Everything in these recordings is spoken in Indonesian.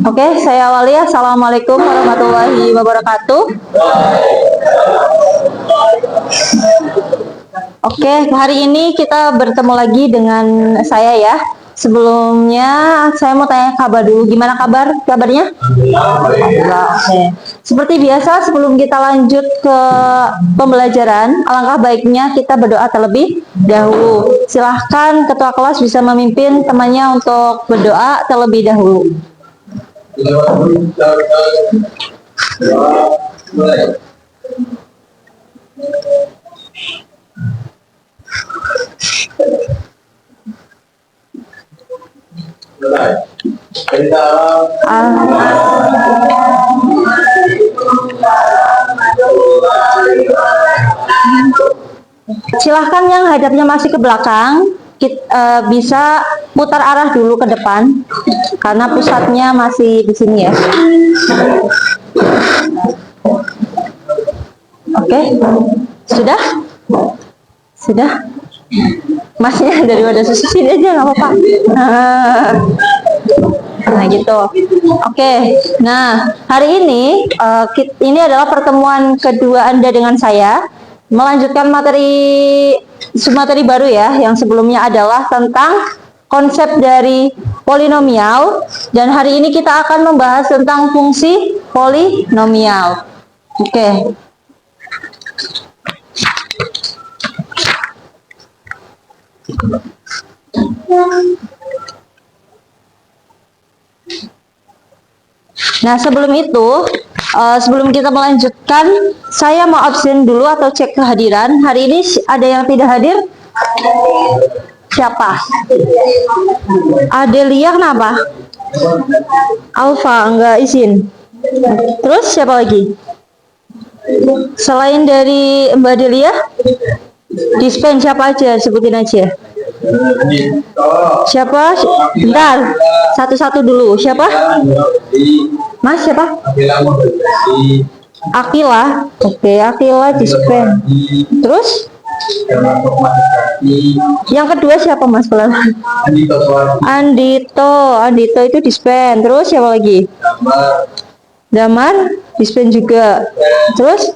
Oke, saya awali. Assalamualaikum warahmatullahi wabarakatuh. Oke, hari ini kita bertemu lagi dengan saya ya. Sebelumnya saya mau tanya kabar dulu. Gimana kabarnya? Oke. Seperti biasa, sebelum kita lanjut ke pembelajaran, alangkah baiknya kita berdoa terlebih dahulu. Silahkan ketua kelas bisa memimpin temannya untuk berdoa terlebih dahulu. Silahkan yang hadapnya masih ke belakang bisa putar arah dulu ke depan karena pusatnya masih di sini ya. Oke, sudah? Masnya daripada susah sini aja nggak apa-apa. Nah gitu. Oke. Nah hari ini adalah pertemuan kedua Anda dengan saya, melanjutkan materi baru ya, yang sebelumnya adalah tentang konsep dari polinomial, dan hari ini kita akan membahas tentang fungsi polinomial. Oke. Nah sebelum itu, sebelum kita melanjutkan, saya mau absen dulu atau cek kehadiran. Hari ini ada yang tidak hadir? Siapa? Adelia kenapa? Alfa enggak izin. Terus siapa lagi? Selain dari Mbak Adelia, dispen siapa aja? Sebutin aja. Siapa? Bentar, satu-satu dulu. Siapa? Mas siapa? Akila. Oke, Akila dispen. Terus? Yang kedua siapa Mas? Andito itu dispen. Terus siapa lagi? Damar dispen juga. Terus?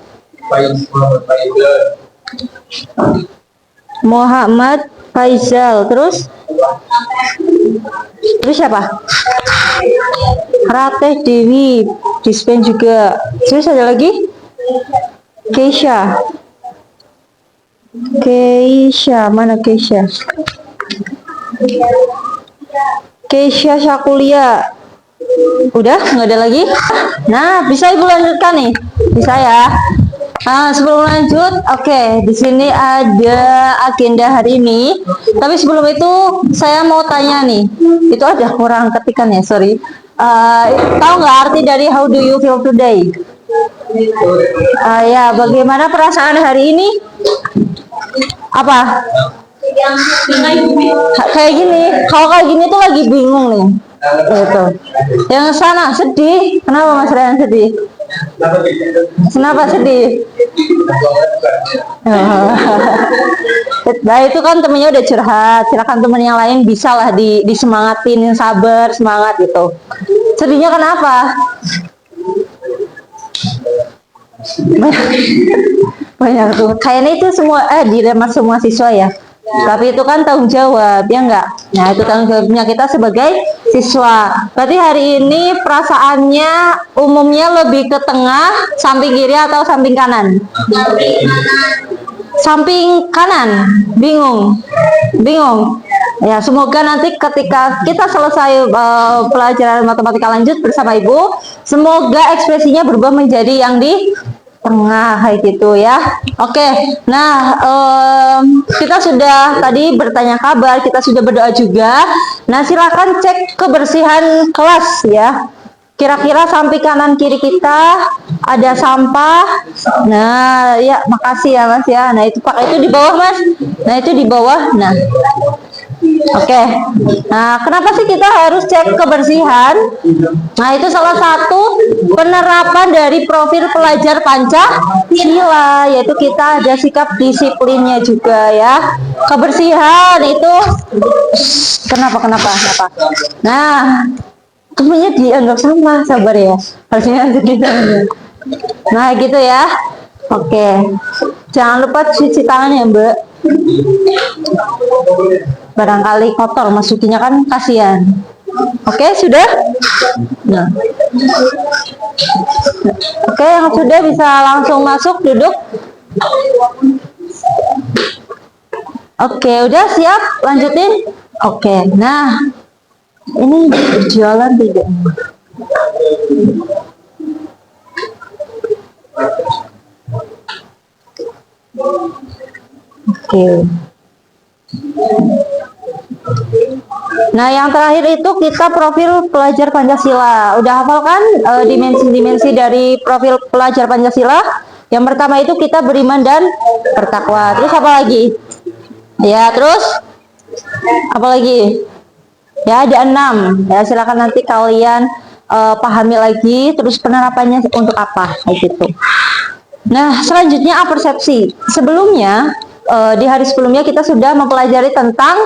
Muhammad Faizal. Terus siapa? Rateh Dewi dispen juga. Terus ada lagi? Keisha. Mana Keisha? Keisha Syakulia. Udah nggak ada lagi? Nah bisa Ibu lanjutkan nih? Bisa ya. Nah, sebelum lanjut, oke, di sini ada agenda hari ini. Tapi sebelum itu, saya mau tanya nih. Itu ada kurang ketikan ya, sorry. Tahu nggak arti dari how do you feel today? Ya, bagaimana perasaan hari ini? Apa? Kayak gini. Kalau kayak gini tuh lagi bingung nih. Gitu. Yang sana sedih. Kenapa Mas Ryan sedih? Kenapa sedih? Nah itu kan temennya udah curhat. Silakan temen yang lain bisa lah disemangatin, sabar, semangat gitu. Sedihnya kenapa? Banyak tuh. Kayaknya itu semua dilema semua siswa ya. Tapi itu kan tanggung jawab, ya enggak? Nah, itu tanggung jawabnya kita sebagai siswa. Berarti hari ini perasaannya umumnya lebih ke tengah, samping kiri atau samping kanan? Samping kanan. Bingung. Ya, semoga nanti ketika kita selesai pelajaran matematika lanjut bersama Ibu, semoga ekspresinya berubah menjadi yang di tengah kayak gitu ya. Oke, nah kita sudah tadi bertanya kabar, kita sudah berdoa juga. Nah silakan cek kebersihan kelas ya. Kira-kira samping kanan kiri kita ada sampah. Nah ya makasih ya Mas ya. Nah itu Pak, itu di bawah Mas. Nah itu di bawah. Nah oke. Nah, kenapa sih kita harus cek kebersihan? Nah, itu salah satu penerapan dari profil pelajar Pancasila, yaitu kita ada sikap disiplinnya juga ya. Kebersihan itu kenapa? Nah, Temennya dianggap sama, sabar ya. Harusnya kita. Nah, gitu ya. Oke. Jangan lupa cuci tangan ya, Mbak. Barangkali kotor, masukinya kan kasihan. Oke, sudah? Nah. Oke, yang sudah bisa langsung masuk, duduk. Oke, udah siap? Lanjutin? Oke, nah. Ini jualan tidak? Oke. Nah, yang terakhir itu kita profil pelajar Pancasila. Udah hafal kan dimensi-dimensi dari profil pelajar Pancasila? Yang pertama itu kita beriman dan bertakwa. Terus apa lagi? Ya, terus apa lagi? Ya, ada 6. Ya, silakan nanti kalian pahami lagi. Terus penerapannya untuk apa? Kayak gitu. Nah, selanjutnya apersepsi. Sebelumnya, di hari sebelumnya kita sudah mempelajari tentang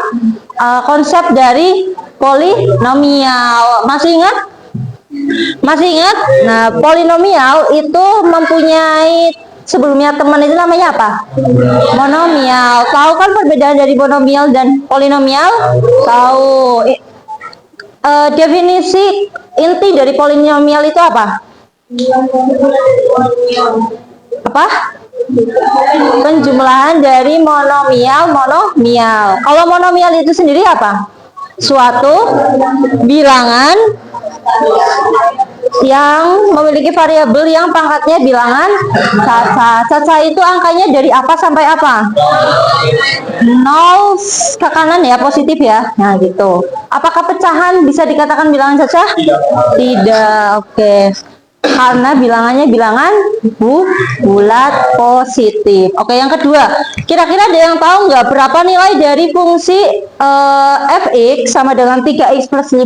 konsep dari polinomial. Masih ingat? Masih ingat? Nah, polinomial itu mempunyai sebelumnya teman itu namanya apa? Monomial. Tahu kan perbedaan dari monomial dan polinomial? Tahu. Definisi inti dari polinomial itu apa? Apa? Penjumlahan dari monomial. Kalau monomial itu sendiri apa? Suatu bilangan yang memiliki variabel yang pangkatnya bilangan caca. Caca itu angkanya dari apa sampai apa? 0 ke kanan ya, positif ya. Nah, gitu. Apakah pecahan bisa dikatakan bilangan caca? Tidak. Oke. Karena bilangannya bilangan bulat positif. Oke, yang kedua, kira-kira ada yang tahu nggak berapa nilai dari fungsi fx sama dengan 3x plus 5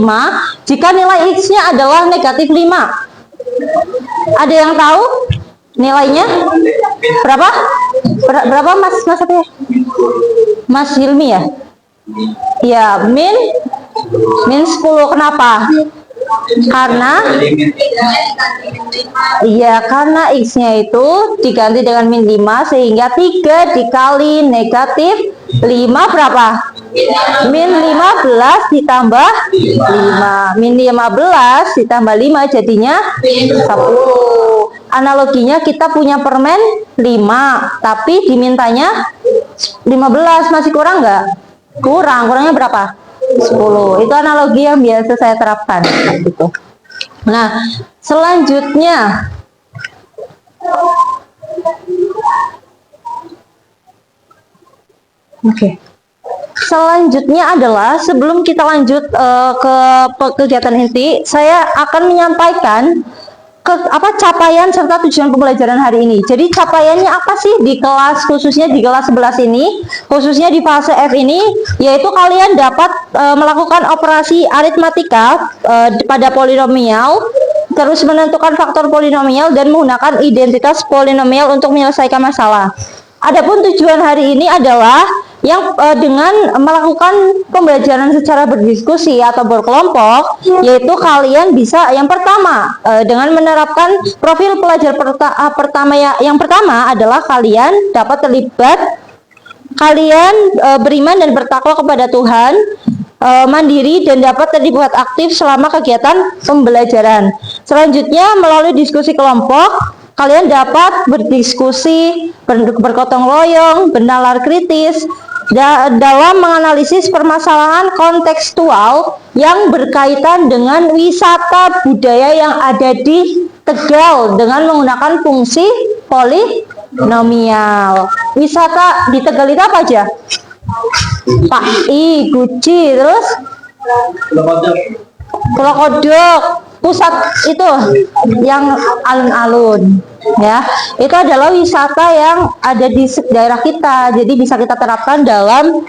jika nilai x-nya adalah negatif 5? Ada yang tahu nilainya? Berapa? Berapa Mas apa ya? Mas Hilmi ya? Ya, min 10. Kenapa? Karena x-nya itu diganti dengan min 5 sehingga 3 dikali negatif 5 berapa? Min 15 ditambah 5. Min 15 ditambah 5 jadinya 10. Analoginya kita punya permen 5 tapi dimintanya 15, masih kurang nggak? Kurangnya berapa? 10. Itu analogi yang biasa saya terapkan gitu. Nah, selanjutnya selanjutnya adalah sebelum kita lanjut ke kegiatan inti, saya akan menyampaikan capaian serta tujuan pembelajaran hari ini. Jadi capaiannya apa sih di kelas, khususnya di kelas 11 ini, khususnya di fase F ini, yaitu kalian dapat melakukan operasi aritmatika pada polinomial, terus menentukan faktor polinomial dan menggunakan identitas polinomial untuk menyelesaikan masalah. Adapun tujuan hari ini adalah yang dengan melakukan pembelajaran secara berdiskusi atau berkelompok, yaitu kalian bisa yang pertama dengan menerapkan profil pelajar pertama yang pertama adalah kalian dapat terlibat, kalian beriman dan bertakwa kepada Tuhan, mandiri dan dapat terlibat aktif selama kegiatan pembelajaran. Selanjutnya melalui diskusi kelompok, kalian dapat berdiskusi, bergotong royong, bernalar kritis dalam menganalisis permasalahan kontekstual yang berkaitan dengan wisata budaya yang ada di Tegal dengan menggunakan fungsi polinomial. Wisata di Tegal itu apa aja? Pai, Guci, terus Pulau Kodok, pusat itu yang alun-alun ya, itu adalah wisata yang ada di daerah kita, jadi bisa kita terapkan dalam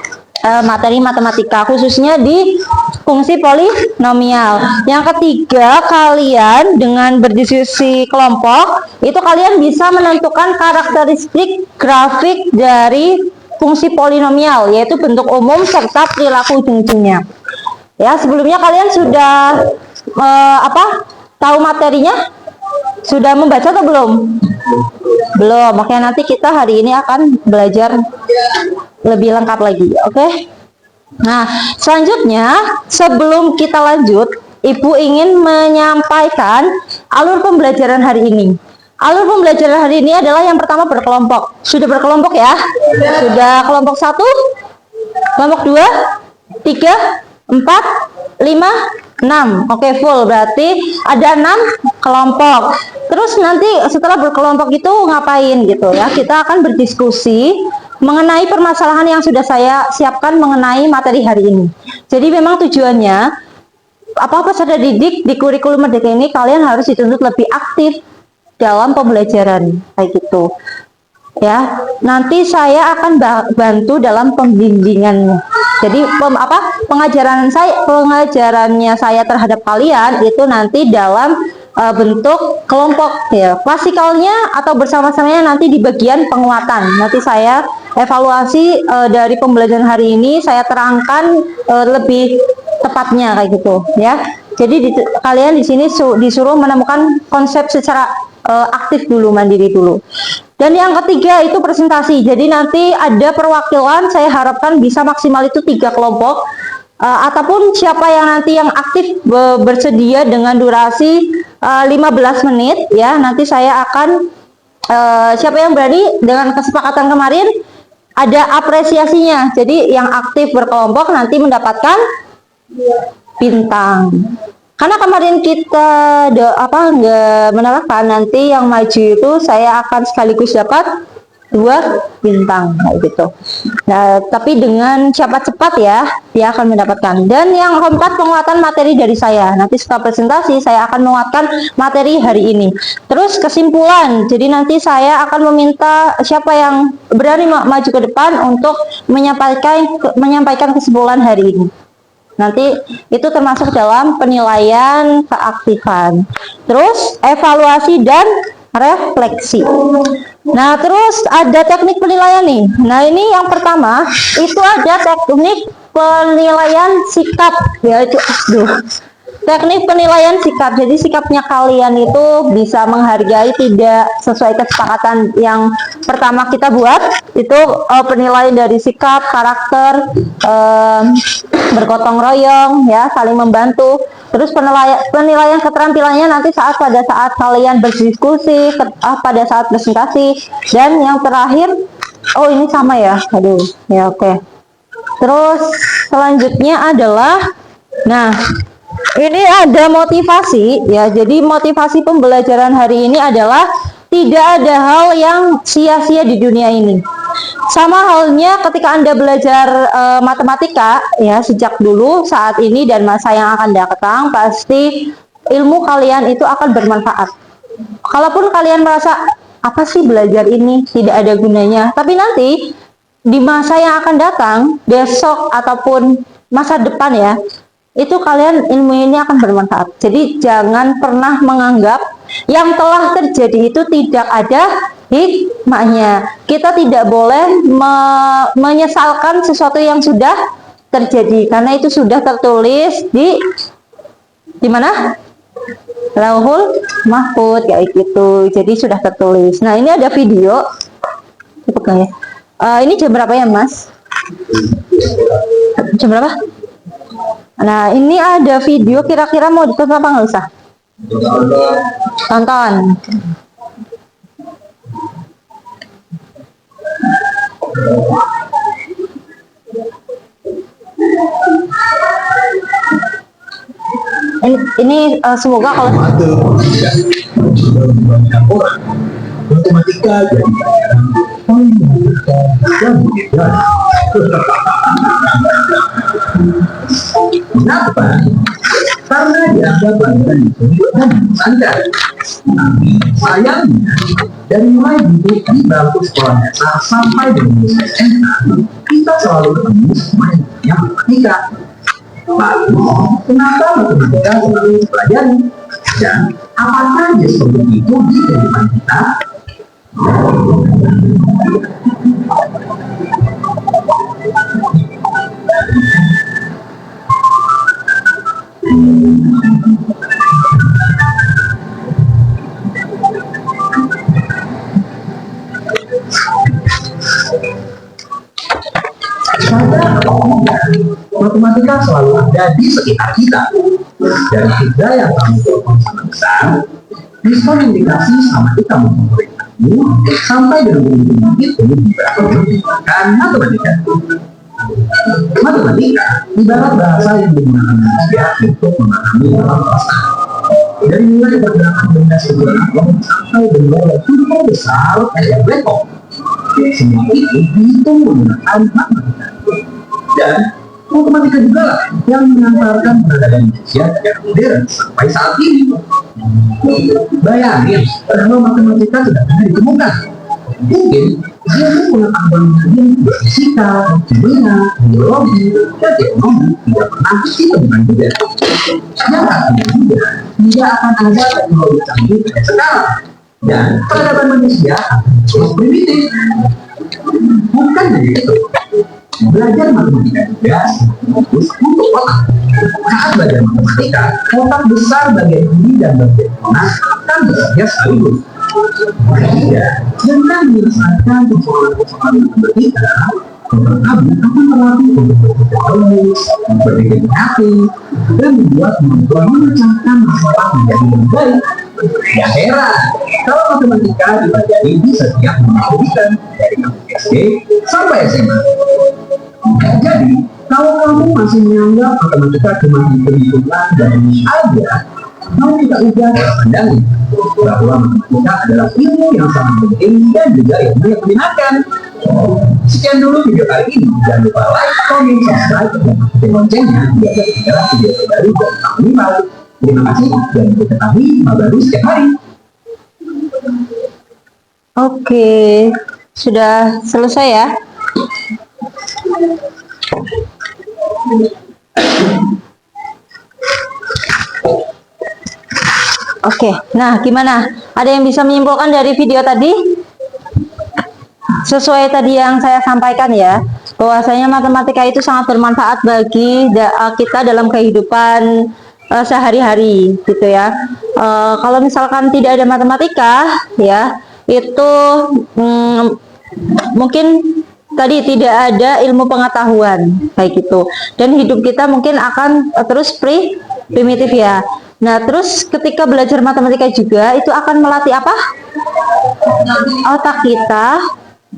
materi matematika khususnya di fungsi polinomial. Yang ketiga, kalian dengan berdiskusi kelompok itu kalian bisa menentukan karakteristik grafik dari fungsi polinomial, yaitu bentuk umum serta perilaku ujung-ujungnya. Ya, sebelumnya kalian sudah apa, tahu materinya? Sudah membaca atau belum? Belum. Makanya nanti kita hari ini akan belajar lebih lengkap lagi. Oke? Nah, selanjutnya sebelum kita lanjut, Ibu ingin menyampaikan alur pembelajaran hari ini. Alur pembelajaran hari ini adalah yang pertama berkelompok. Sudah berkelompok ya? Sudah kelompok 1, kelompok 2, 3, 4, 5, 6. Oke, full. Berarti ada 6 kelompok. Terus nanti setelah berkelompok itu ngapain gitu ya? Kita akan berdiskusi mengenai permasalahan yang sudah saya siapkan mengenai materi hari ini. Jadi memang tujuannya apa peserta didik di kurikulum Merdeka ini kalian harus dituntut lebih aktif dalam pembelajaran kayak gitu. Ya, nanti saya akan bantu dalam pembimbingannya. Jadi pengajarannya saya terhadap kalian itu nanti dalam bentuk kelompok ya. Klasikalnya atau bersama-samanya nanti di bagian penguatan. Nanti saya evaluasi dari pembelajaran hari ini, saya terangkan lebih tepatnya kayak gitu ya. Jadi kalian di sini disuruh menemukan konsep secara aktif dulu, mandiri dulu. Dan yang ketiga itu presentasi. Jadi nanti ada perwakilan, saya harapkan bisa maksimal itu 3 kelompok. Ataupun siapa yang nanti yang aktif bersedia dengan durasi 15 menit ya, nanti saya akan siapa yang berani dengan kesepakatan kemarin ada apresiasinya. Jadi yang aktif berkelompok nanti mendapatkan bintang. Karena kemarin kita nggak menerapkan, nanti yang maju itu saya akan sekaligus dapat 2 bintang kayak gitu. Nah, tapi dengan cepat ya, dia akan mendapatkan. Dan yang keempat, penguatan materi dari saya. Nanti setelah presentasi saya akan menguatkan materi hari ini. Terus kesimpulan. Jadi nanti saya akan meminta siapa yang berani maju ke depan untuk menyampaikan kesimpulan hari ini. Nanti itu termasuk dalam penilaian keaktifan. Terus evaluasi dan refleksi. Nah, terus ada teknik penilaian nih. Nah, ini yang pertama itu ada teknik penilaian sikap ya. Teknik penilaian sikap. Jadi sikapnya kalian itu bisa menghargai tidak sesuai kesepakatan yang pertama kita buat. Itu penilaian dari sikap, karakter, bergotong royong ya, saling membantu. Terus penilaian keterampilannya nanti pada saat kalian berdiskusi, pada saat presentasi. Dan yang terakhir, ini sama ya. Aduh, ya oke. Terus selanjutnya adalah, nah, ini ada motivasi ya. Jadi motivasi pembelajaran hari ini adalah tidak ada hal yang sia-sia di dunia ini. Sama halnya ketika Anda belajar matematika ya, sejak dulu, saat ini, dan masa yang akan datang, pasti ilmu kalian itu akan bermanfaat. Kalaupun kalian merasa apa sih belajar ini tidak ada gunanya, tapi nanti di masa yang akan datang, besok ataupun masa depan ya, itu kalian ilmu ini akan bermanfaat. Jadi jangan pernah menganggap yang telah terjadi itu tidak ada hikmahnya. Kita tidak boleh menyesalkan sesuatu yang sudah terjadi, karena itu sudah tertulis di mana? Lauhul Mahfud kayak gitu. Jadi sudah tertulis. Nah, ini ada video. Cukup ya. Ini jam berapa ya, Mas? Jam berapa? Nah, ini ada video, kira-kira mau ditonton apa nggak usah? Tonton. Ini semoga kalau matematika jadi kenapa? Karena dianggap pelajaran itu standar. Sayangnya, dari mulai duduk di bangku sekolah dasar sampai dengan SMA, kita selalu ketemu sama yang matematika. Lalu, kenapa matematika selalu dipelajari? Dan apa saja seperti itu di kehidupan kita? Matematika selalu ada di sekitar kita. Dan kita yang kamu telepon sangat besar, miskomunikasi sama kita memperolehkanmu sampai dengan hubungan itu beberapa menggunakan matematika. Matematika ibarat bahasa yang digunakan manusia untuk memahami alam semesta. Dari mulai pergerakan benda sebuah atom sampai benda yang cukup besar kayak black hole. Semua itu dihitung menggunakan matematika. Dan matematika juga lah yang mengantarkan peradaban manusia yang modern sampai saat ini. Bayangin, kalau matematika tidak pernah ditemukan, mungkin ilmu pengetahuan yang fisika, kimia, biologi, dan ekonomi tidak pernah ditemukan juga. Yang artinya juga tidak akan ada teknologi canggih kayak sekarang, dan peradaban manusia akan terus primitif. Bukan hanya itu, belajar matematika juga bagus untuk otak. Saat belajar matematika, otak besar bagian ini dan bagian tengah akan bekerja sekaligus. Ketiga, dengan menyelesaikan persoalan-persoalan matematika, otak kamu akan terlatih untuk berpikir logis, berpikir kreatif, dan membuat kemampuan memecahkan masalah menjadi lebih baik. Ya heran, kalau matematika dipelajari di setiap pendidikan dari SD sampai SMA. Jadi, kalau kamu masih menganggap matematika cuma hitung-hitungan dan aja, kamu tidak ubah pandangan bahwa matematika adalah ilmu yang sangat penting dan juga ilmu yang menyenangkan. Sekian dulu video kali ini. Jangan lupa like, comment, subscribe, dan aktifkan loncengnya biar tidak ketinggalan video terbaru dari Kang Limal. Terima kasih dan ketahui hal baru setiap hari. Oke, sudah selesai ya. Oke, nah gimana? Ada yang bisa menyimpulkan dari video tadi? Sesuai tadi yang saya sampaikan ya, bahwasanya matematika itu sangat bermanfaat bagi kita dalam kehidupan sehari-hari gitu ya. Kalau misalkan tidak ada matematika ya, itu mungkin tadi tidak ada ilmu pengetahuan kayak gitu, dan hidup kita mungkin akan terus primitif ya. Nah, terus ketika belajar matematika juga itu akan melatih apa? Otak kita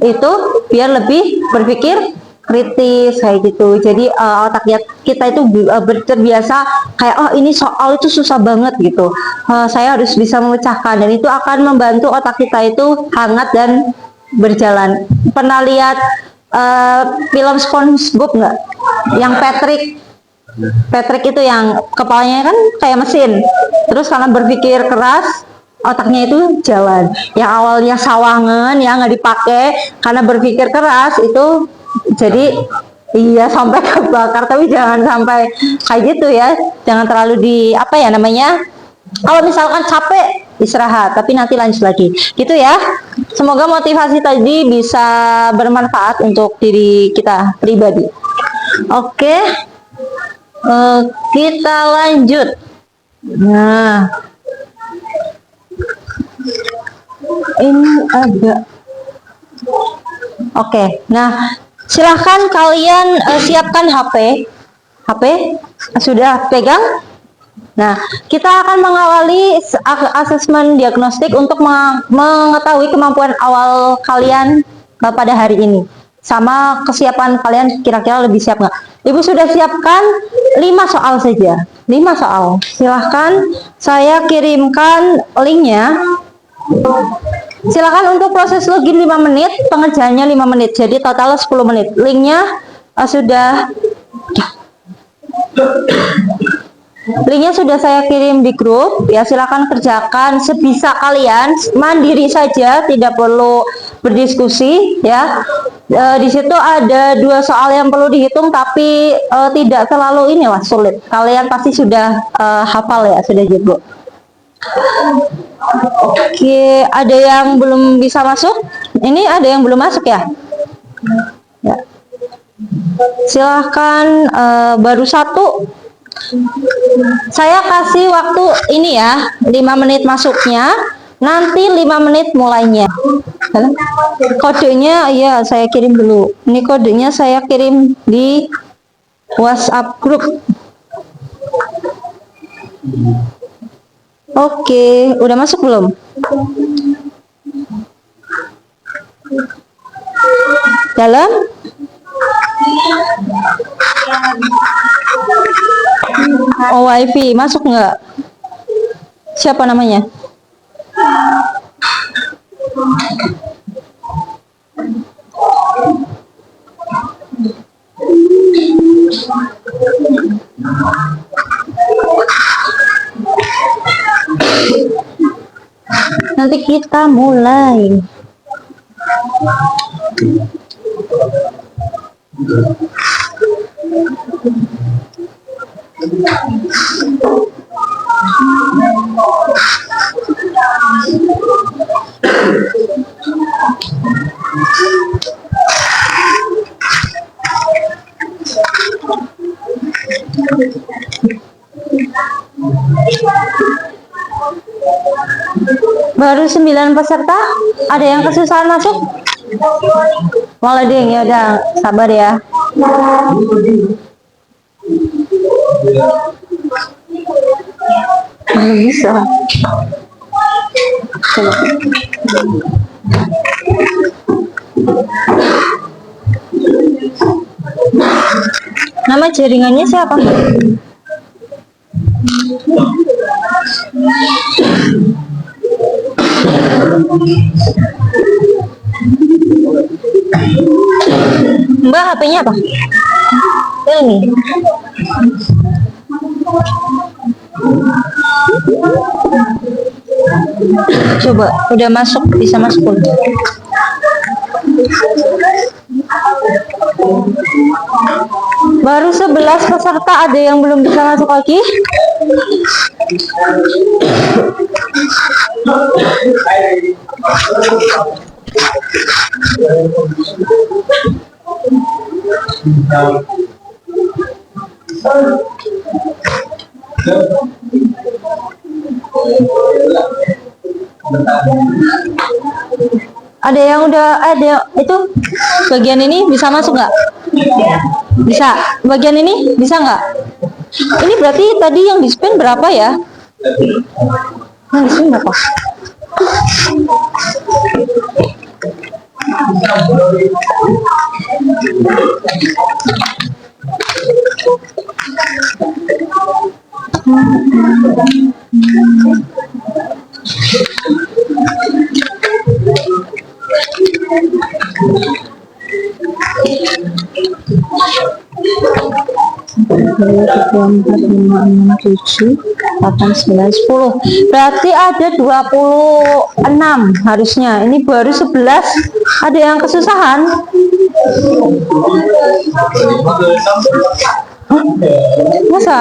itu biar lebih berpikir kritis kayak gitu. Jadi otak kita itu terbiasa kayak, oh ini soal itu susah banget gitu. Saya harus bisa memecahkan, dan itu akan membantu otak kita itu hangat dan berjalan. Pernah lihat film SpongeBob nggak? Yang Patrick itu yang kepalanya kan kayak mesin, terus karena berpikir keras otaknya itu jalan. Yang awalnya sawangan yang nggak dipakai, karena berpikir keras itu jadi iya sampai kebakar. Tapi jangan sampai kayak gitu ya, jangan terlalu apa ya namanya, kalau misalkan capek istirahat, tapi nanti lanjut lagi gitu ya. Semoga motivasi tadi bisa bermanfaat untuk diri kita pribadi. Oke, kita lanjut. Nah, ini agak oke. Nah, silahkan kalian siapkan HP sudah pegang. Nah, kita akan mengawali asesmen diagnostik untuk mengetahui kemampuan awal kalian pada hari ini, sama kesiapan kalian kira-kira lebih siap nggak. Ibu sudah siapkan 5 soal saja, 5 soal. Silahkan saya kirimkan linknya. Silakan untuk proses login 5 menit, pengerjaannya 5 menit, jadi total 10 menit. Linknya sudah saya kirim di grup ya. Silakan kerjakan sebisa kalian, mandiri saja, tidak perlu berdiskusi ya. Di situ ada 2 soal yang perlu dihitung, tapi tidak terlalu inilah sulit. Kalian pasti sudah hafal ya, sudah jago. Oke, ada yang belum bisa masuk? Ini ada yang belum masuk ya? Ya. Silahkan, baru 1. Saya kasih waktu ini ya, 5 menit masuknya. Nanti 5 menit mulainya. Kodenya ya saya kirim dulu. Ini kodenya saya kirim di WhatsApp grup. Oke, udah masuk belum? Dalam? Oh, wifi masuk nggak? Siapa namanya? Nanti kita mulai. Baru 9 peserta, ada yang kesusahan masuk? Malah ding, ya udah sabar ya. Belum bisa. Coba. Nama jaringannya siapa? Mbak, HP-nya apa? Ini. Coba, udah masuk, bisa masuk. Baru 11 peserta, ada yang belum bisa masuk lagi? Ada yang udah ada itu bagian ini bisa masuk nggak? Bisa. Bagian ini bisa nggak? Ini berarti tadi yang di spin berapa ya? Yang di spin berapa? Berarti ada 26 harusnya. Ini baru 11. Ada yang kesusahan? Hah? Masa?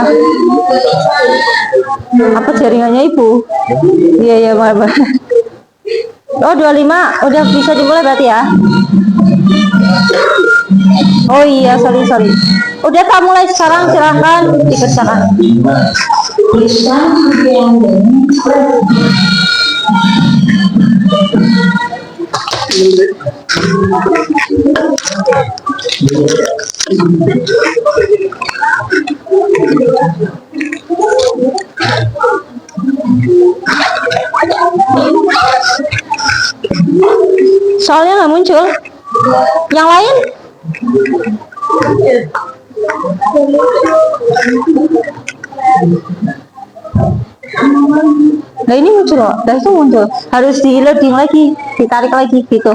Apa jaringannya ibu? Iya ya, maaf. Oh, 25 udah bisa dimulai berarti ya? Oh iya, sorry. Udah tak mulai sekarang, silahkan dikerjakan. Soalnya nggak muncul. Yang lain? Nah ini muncul loh, nah itu muncul. Harus di loading lagi, ditarik lagi gitu.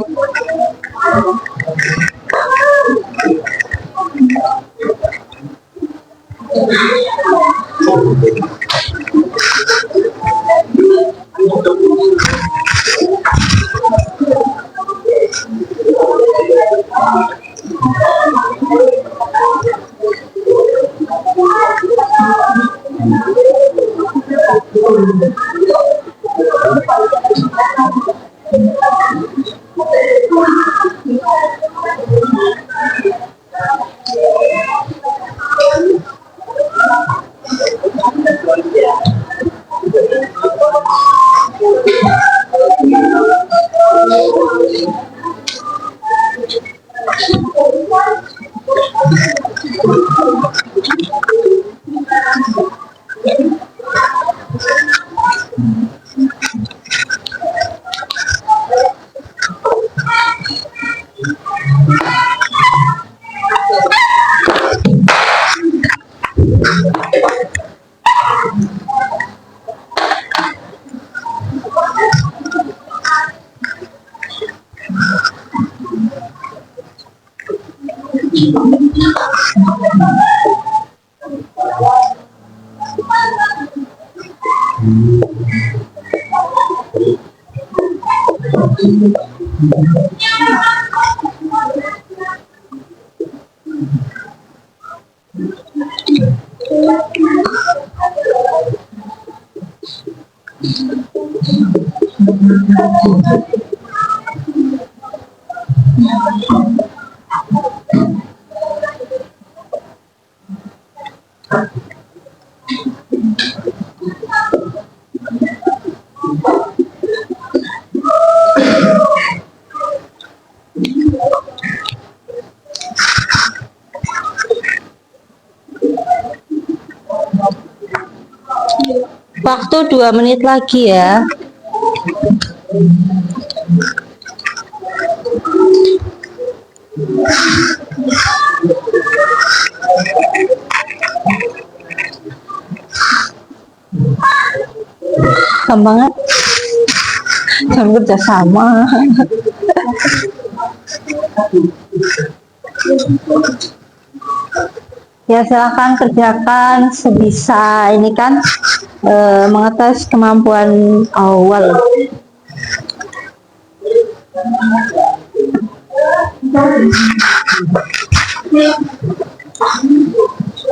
Waktu 2 menit lagi ya. Gampang kan? Jam kerja sama. Ya silahkan kerjakan sebisa ini kan mengetes kemampuan awal.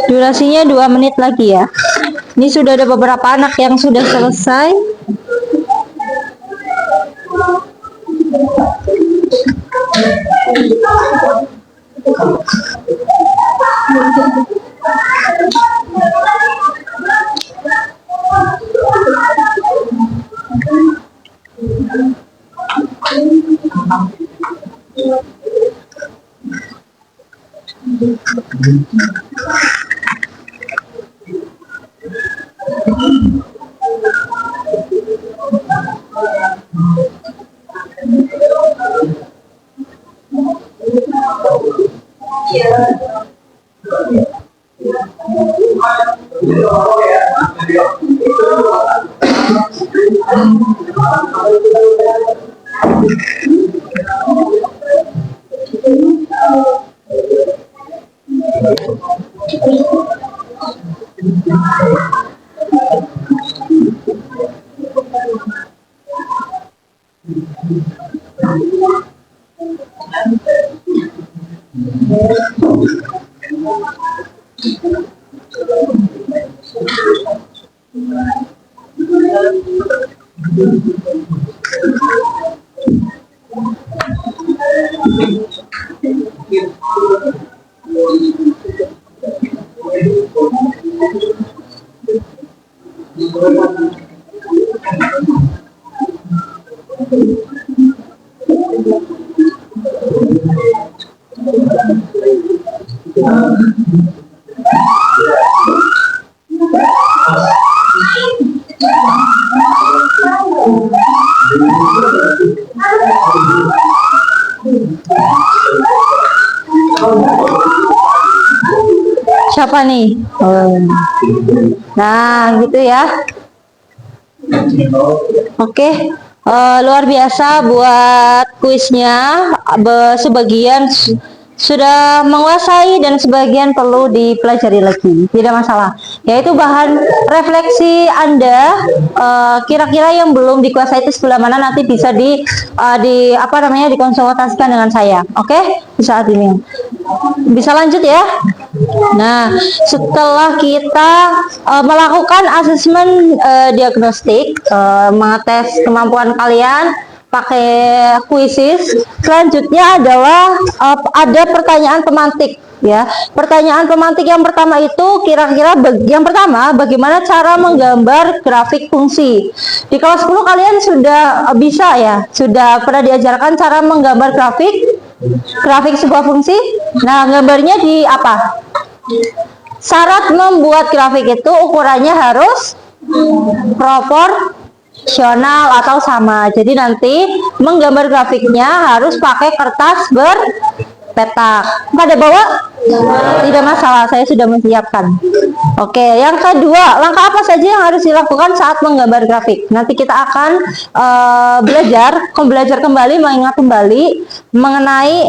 Durasinya 2 menit lagi ya. Ini sudah ada beberapa anak yang sudah selesai. Siapa nih? Nah, gitu ya. Oke, luar biasa buat kuisnya. Sebagian sudah menguasai dan sebagian perlu dipelajari lagi. Tidak masalah. Yaitu bahan refleksi Anda kira-kira yang belum dikuasai itu sebelah mana, nanti bisa dikonsultasikan dengan saya. Oke, di saat ini. Bisa lanjut ya. Nah, setelah kita melakukan asesmen diagnostik, mengetes kemampuan kalian pakai kuisis, selanjutnya adalah ada pertanyaan pemantik ya. Pertanyaan pemantik yang pertama itu kira-kira yang pertama, bagaimana cara menggambar grafik fungsi. Di kelas 10 kalian sudah bisa ya, sudah pernah diajarkan cara menggambar grafik sebuah fungsi. Nah, gambarnya di apa? Syarat membuat grafik itu ukurannya harus proporsional atau sama. Jadi nanti menggambar grafiknya harus pakai kertas berpetak. Pada bawa? Tidak masalah, saya sudah menyiapkan. Oke, yang kedua, langkah apa saja yang harus dilakukan saat menggambar grafik? Nanti kita akan belajar kembali, mengingat kembali mengenai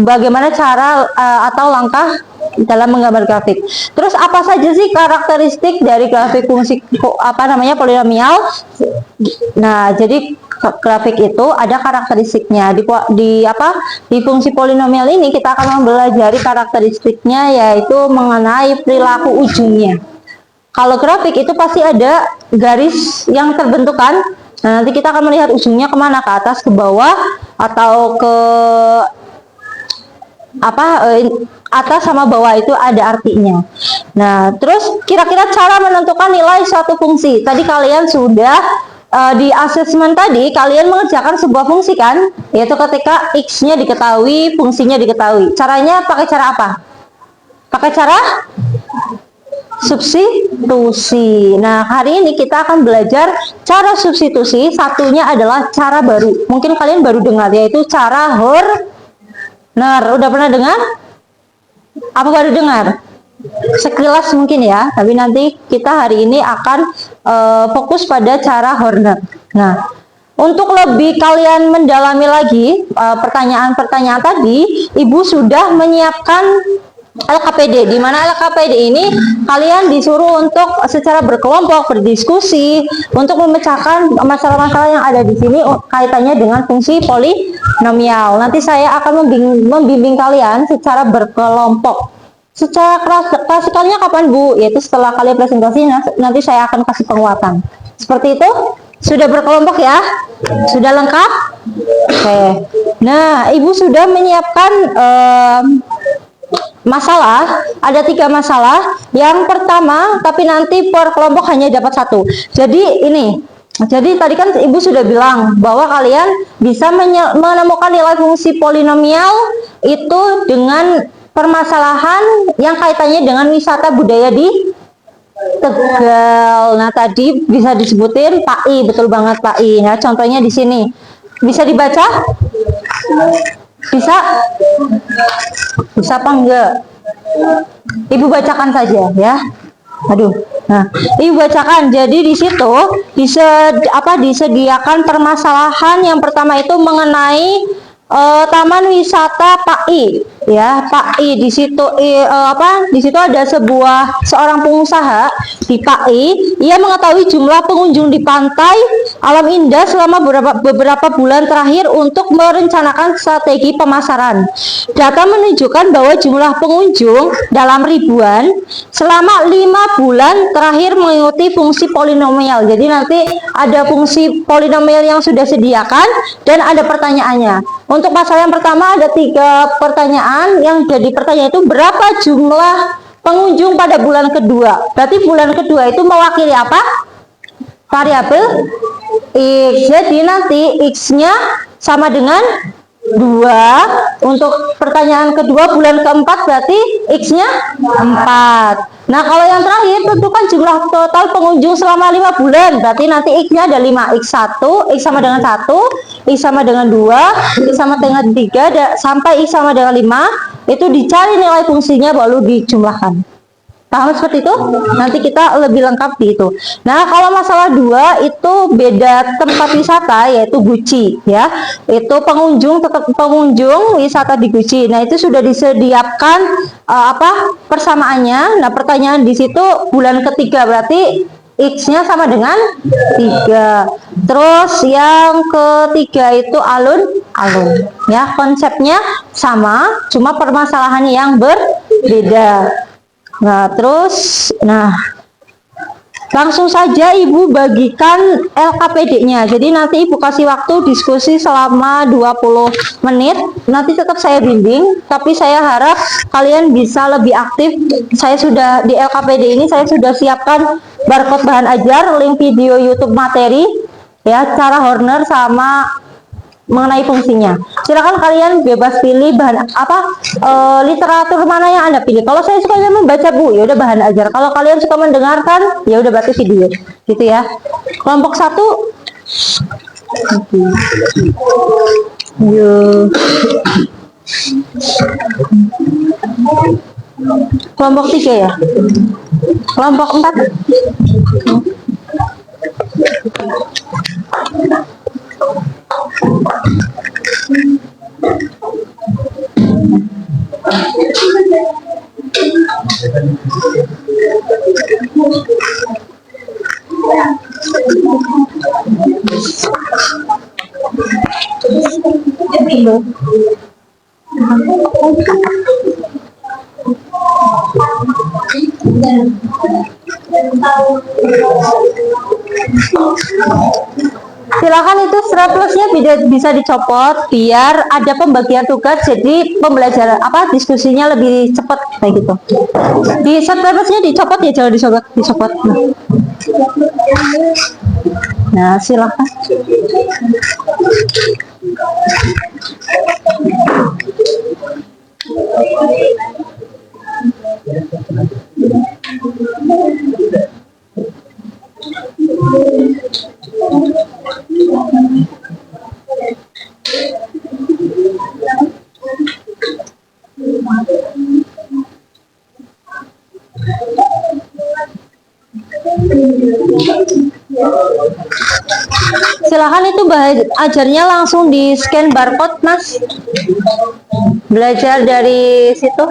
bagaimana cara atau langkah dalam menggambar grafik. Terus apa saja sih karakteristik dari grafik fungsi polinomial? Nah, jadi grafik itu ada karakteristiknya. Di fungsi polinomial ini kita akan mempelajari karakteristiknya, yaitu mengenai perilaku ujungnya. Kalau grafik itu pasti ada garis yang terbentuk kan? Nah, nanti kita akan melihat ujungnya kemana, ke atas, ke bawah, atau ke atas sama bawah itu ada artinya. Nah, terus kira-kira cara menentukan nilai suatu fungsi. Tadi kalian sudah di asesmen tadi kalian mengerjakan sebuah fungsi kan, yaitu ketika x-nya diketahui, fungsinya diketahui. Caranya pakai cara apa? Pakai cara substitusi. Nah, hari ini kita akan belajar cara substitusi. Satunya adalah cara baru. Mungkin kalian baru dengar, yaitu cara Horner. Udah pernah dengar? Apa baru dengar? Sekilas mungkin ya, tapi nanti kita hari ini akan fokus pada cara Horner. Nah, untuk lebih kalian mendalami lagi pertanyaan-pertanyaan tadi, Ibu sudah menyiapkan LKPD, di mana LKPD ini kalian disuruh untuk secara berkelompok berdiskusi untuk memecahkan masalah-masalah yang ada di sini kaitannya dengan fungsi polinomial. Nanti saya akan membimbing kalian secara berkelompok. Secara klasikalnya kapan Bu? Yaitu setelah kalian presentasi, nanti saya akan kasih penguatan. Seperti itu? Sudah berkelompok ya? Sudah lengkap? Oke. Nah, Ibu sudah menyiapkan masalah, ada 3 masalah. Yang pertama, tapi nanti per kelompok hanya dapat 1. Jadi tadi kan Ibu sudah bilang bahwa kalian bisa menemukan nilai fungsi polinomial itu dengan permasalahan yang kaitannya dengan wisata budaya di Tegal. Nah, tadi bisa disebutin PAI, betul banget PAI. Nah, contohnya di sini. Bisa dibaca? Bisa? Bisa apa enggak? Ibu bacakan saja ya. Aduh. Nah, Ibu bacakan. Jadi di situ disediakan permasalahan yang pertama itu mengenai Taman Wisata PAI ya. PAI di situ di situ ada seorang pengusaha di PAI. Ia mengetahui jumlah pengunjung di pantai Alam Indah selama beberapa bulan terakhir untuk merencanakan strategi pemasaran. Data menunjukkan bahwa jumlah pengunjung dalam ribuan selama 5 bulan terakhir mengikuti fungsi polinomial. Jadi nanti ada fungsi polinomial yang sudah sediakan dan ada pertanyaannya. Untuk masalah yang pertama ada 3 pertanyaan. Yang jadi pertanyaan itu berapa jumlah pengunjung pada bulan kedua. Berarti bulan kedua itu mewakili apa? Variabel X. Jadi nanti X-nya sama dengan 2. Untuk pertanyaan kedua bulan keempat berarti X-nya 4. Nah, kalau yang terakhir tentukan jumlah total pengunjung selama 5 bulan. Berarti nanti X-nya ada 5. X1, X sama dengan 1, X sama dengan 2, X sama dengan 3, sampai X sama dengan 5. Itu dicari nilai fungsinya baru dijumlahkan. Paham seperti itu? Nanti kita lebih lengkap di itu. Nah, kalau masalah 2 itu beda tempat wisata, yaitu Guci ya. Itu tetap pengunjung wisata di Guci. Nah, itu sudah disediakan persamaannya. Nah, pertanyaan di situ bulan ketiga berarti X-nya sama dengan 3. Terus yang ketiga itu alun-alun ya. Konsepnya sama, cuma permasalahannya yang berbeda. Nah, langsung saja Ibu bagikan LKPD-nya. Jadi nanti Ibu kasih waktu diskusi selama 20 menit. Nanti tetap saya bimbing, tapi saya harap kalian bisa lebih aktif. Saya sudah di LKPD ini saya sudah siapkan barcode bahan ajar, link video YouTube materi ya, cara Horner sama mengenai fungsinya. Silakan kalian bebas pilih bahan apa, literatur mana yang Anda pilih. Kalau saya suka membaca Bu, ya udah bahan ajar. Kalau kalian suka mendengarkan, ya udah berarti video. Gitu ya. Kelompok 1. Yuk. Kelompok 3 ya. Kelompok 4. Silakan itu straplesnya bisa dicopot biar ada pembagian tugas, jadi pembelajaran apa diskusinya lebih cepat kayak gitu. Di straplesnya dicopot ya, jangan dicopot. Nah, silakan. Silakan itu ajarnya langsung di scan barcode, Mas. Belajar dari situ.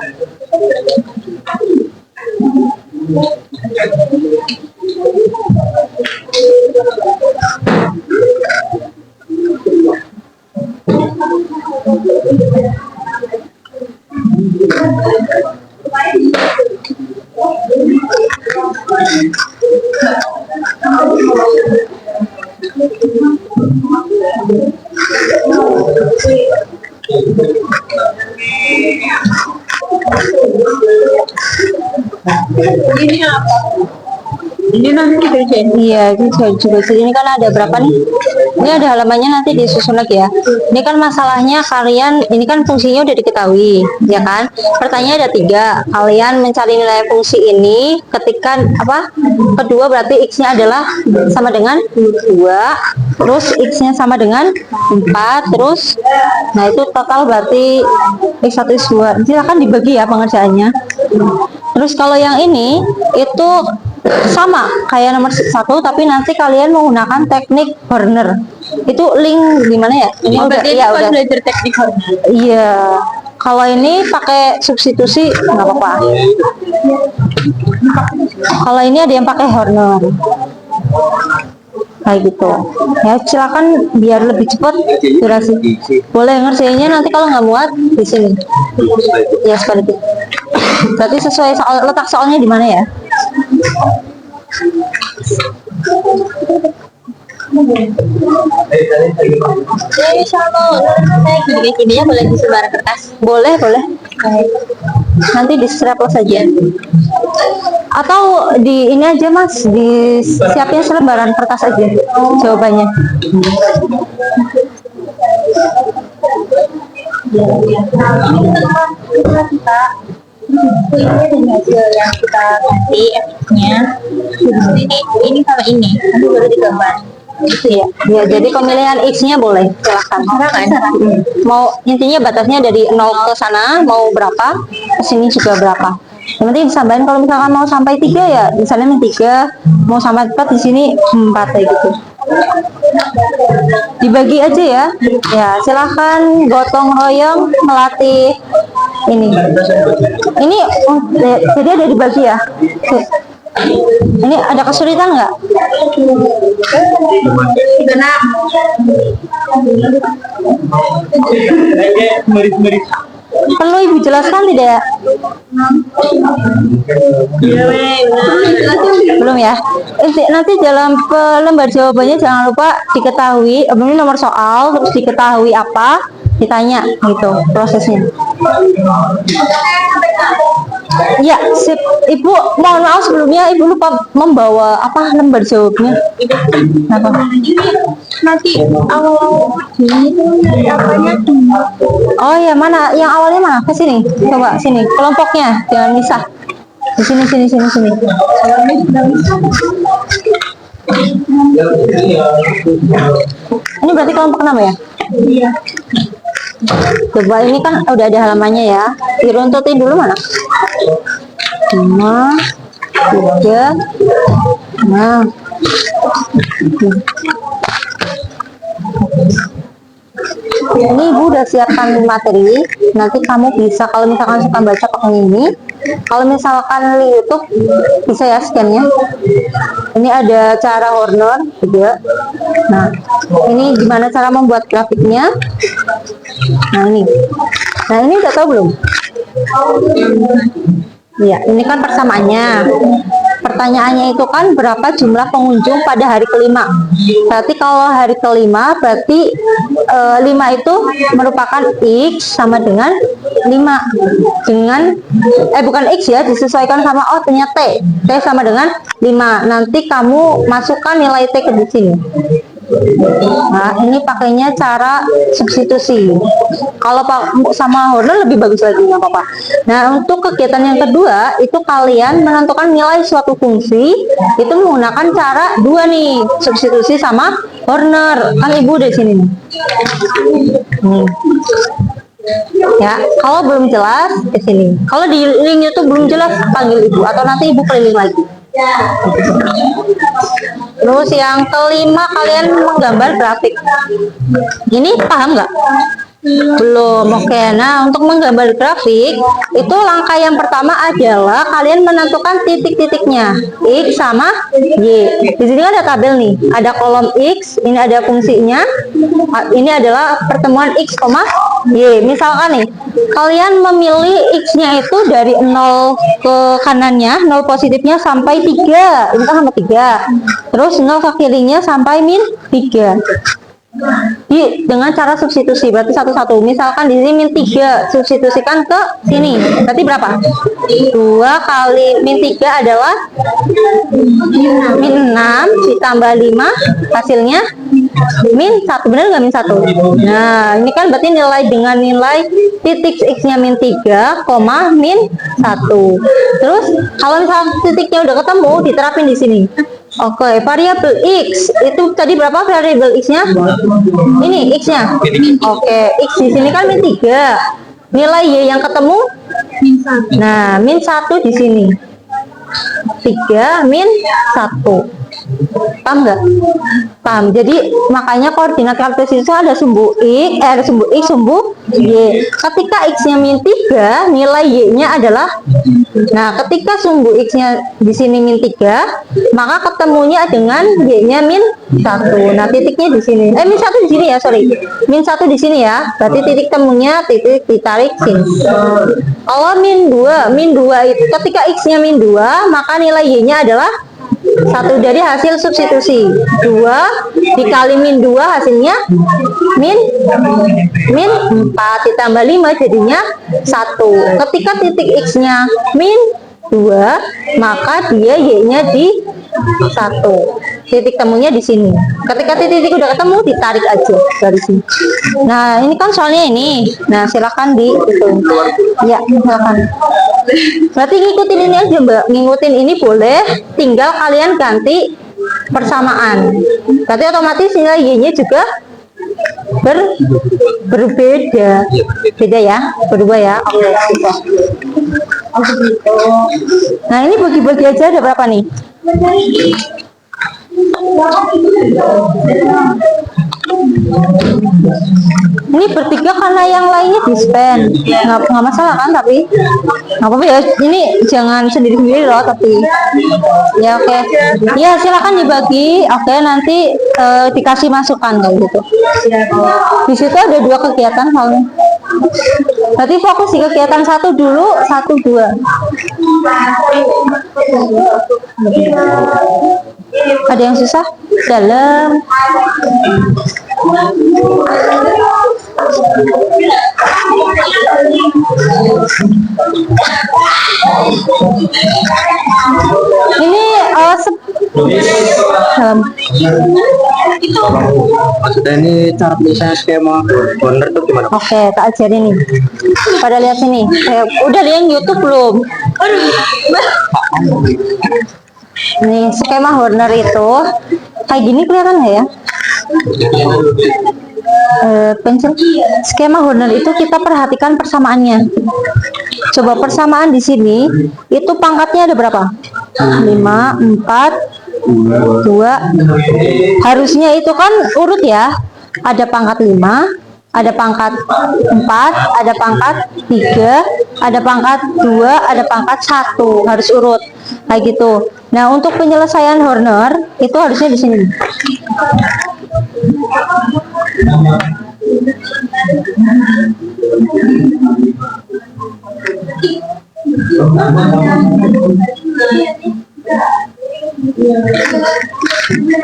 Ini apa? Ini nanti dikerjain. Iya, ini juga ini kan ada berapa nih? Ini ada halamannya, nanti disusun lagi ya. Ini kan masalahnya kalian, ini kan fungsinya udah diketahui, ya kan? Pertanyaannya ada 3. Kalian mencari nilai fungsi ini ketika apa? Kedua berarti x-nya adalah sama dengan 2, terus x-nya sama dengan 4, terus nah itu total berarti x1 x2. Silakan dibagi ya pengerjaannya. Terus kalau yang ini itu sama kayak nomor 1, tapi nanti kalian menggunakan teknik Horner. Itu link di mana ya? Ini Oh, udah ya udah. belajar teknik Horner. Iya. Kalau ini pakai substitusi nggak apa-apa. Kalau ini ada yang pakai Horner. Kayak gitu. Ya silakan biar lebih cepat durasi. Boleh ngerjainnya nanti kalau nggak muat di sini. Ya seperti itu. Berarti sesuai letak soalnya di mana ya? Jadi kalau saya gini-gini ya boleh disebar kertas. Boleh. Nanti di staples saja. Atau di ini aja Mas, di siapin selembaran kertas aja jawabannya. Ini dari hasil yang kita kasih efeknya ini sama ini baru digambar Gitu ya. Ya, jadi pemilihan X-nya boleh, silahkan. Mau intinya batasnya dari 0 ke sana mau berapa, ke sini juga berapa. Yang penting disampaikan kalau misalkan mau sampai 3 ya, misalnya 3, mau sampai 4 di sini 4 kayak gitu. Dibagi aja ya. Ya, silahkan gotong royong melatih ini. Ini jadi ada dibagi ya. Ini ada kesulitan nggak? Perlu Ibu jelaskan tidak? Belum ya? Nanti dalam lembar jawabannya jangan lupa diketahui, ini nomor soal, terus diketahui apa, ditanya gitu prosesnya. Ya, sip. Ibu, mohon maaf sebelumnya Ibu lupa membawa apa lembar jawabnya. Apa? Nanti awal ini apanya? Oh ya, mana? Yang awalnya mana? Ke sini. Coba sini. Kelompoknya jangan misah. Di sini. Ini berarti kelompok 6 ya? Iya. Coba ini kan udah ada halamannya ya. Diruntutin dulu mana? 5, 3, nah. Ini Ibu udah siapkan materi. Nanti kamu bisa kalau misalkan suka baca pakai ini. Kalau misalkan di YouTube bisa ya scan-nya. Ini ada cara Horner juga. Nah, ini gimana cara membuat grafiknya. Nah ini udah tahu belum? Ya, ini kan persamaannya. Pertanyaannya itu kan berapa jumlah pengunjung pada hari kelima. Berarti kalau hari kelima berarti 5 itu merupakan X sama dengan 5 dengan bukan X ya, disesuaikan sama ternyata T sama dengan 5. Nanti kamu masukkan nilai T ke di sini. Nah, ini pakainya cara substitusi. Kalau sama Horner lebih bagus lagi, nggak apa-apa. Nah, untuk kegiatan yang kedua, itu kalian menentukan nilai suatu fungsi, itu menggunakan cara 2 nih, substitusi sama Horner. Kan Ibu di sini nih. Ya, kalau belum jelas ke sini. Kalau di link YouTube belum jelas, panggil Ibu atau nanti Ibu keliling lagi. Terus yang kelima, kalian menggambar grafik. Ini paham nggak? Belum. Oke. Nah, untuk menggambar grafik itu langkah yang pertama adalah kalian menentukan titik-titiknya X sama Y. Di sini kan ada tabel nih, ada kolom X, ini ada fungsinya, ini adalah pertemuan X, Y. Misalkan nih, kalian memilih X-nya itu dari 0 ke kanannya, 0 positifnya sampai 3, ini kan sampai 3, terus 0 ke kirinya sampai min 3. Dengan cara substitusi, berarti satu-satu. Misalkan di sini min 3, substitusikan ke sini, berarti berapa? 2 kali min 3 adalah min 6 ditambah 5, hasilnya min 1, benar nggak min 1? Nah, ini kan berarti nilai dengan nilai titik X-nya min 3, min 1. Terus kalau misalnya titiknya udah ketemu, diterapin di sini. Oke, variabel X itu tadi berapa variabel X-nya? Ini X-nya. Oke, X di sini kan min 3. Nilai Y yang ketemu min 1. Nah, min 1 di sini. 3 min 1. Paham nggak? Paham. Jadi makanya koordinat kartesis itu ada sumbu X, sumbu Y. Ketika X-nya min 3, nilai Y-nya adalah, nah ketika sumbu X-nya di sini min 3, maka ketemunya dengan Y-nya min 1. Nah, titiknya di sini. Min 1 di sini ya, sorry. Min 1 di sini ya. Berarti titik temunya titik ditarik sini. Kalau min 2 itu ketika X-nya min 2, maka nilai Y-nya adalah 1. Dari hasil substitusi 2 dikali min 2 hasilnya min 4 ditambah 5 jadinya 1. Ketika titik X-nya min 2, maka dia Y-nya di 1. Titik temunya di sini. Ketika titik udah ketemu, ditarik aja dari sini. Nah, ini kan soalnya ini. Nah, silakan di itu. Ya, silakan. Berarti ngikutin ini aja, Mbak. Ngikutin ini boleh, tinggal kalian ganti persamaan. Berarti otomatis nilai Y-nya juga berbeda. Beda ya, berubah ya. Oke. Nah, ini bagi-bagi aja ada berapa nih? Ini bertiga karena yang lainnya dispen, nggak masalah kan? Tapi nggak apa-apa ya. Ini jangan sendiri-sendiri loh, tapi ya oke. Ya silakan dibagi. Oke, nanti dikasih masukan kayak gitu. Di situ ada 2 kegiatan soalnya. Berarti fokus di kegiatan 1 dulu, 1, 2. Ada yang susah? Dalam. Ini dalam. Maksudnya ini cara penyelesaian skema corner tuh gimana? Oke, tak ajarin nih. Pada lihat sini. Udah lihat YouTube belum? Nih, skema Horner itu kayak gini kelihatan nggak ya? Pensil. Skema Horner itu kita perhatikan persamaannya. Coba persamaan di sini itu pangkatnya ada berapa? 5, 4, 2. Harusnya itu kan urut ya. Ada pangkat 5, ada pangkat 4, ada pangkat 3, ada pangkat 2, ada pangkat 1. Harus urut kayak gitu. Nah, untuk penyelesaian Horner itu harusnya di sini.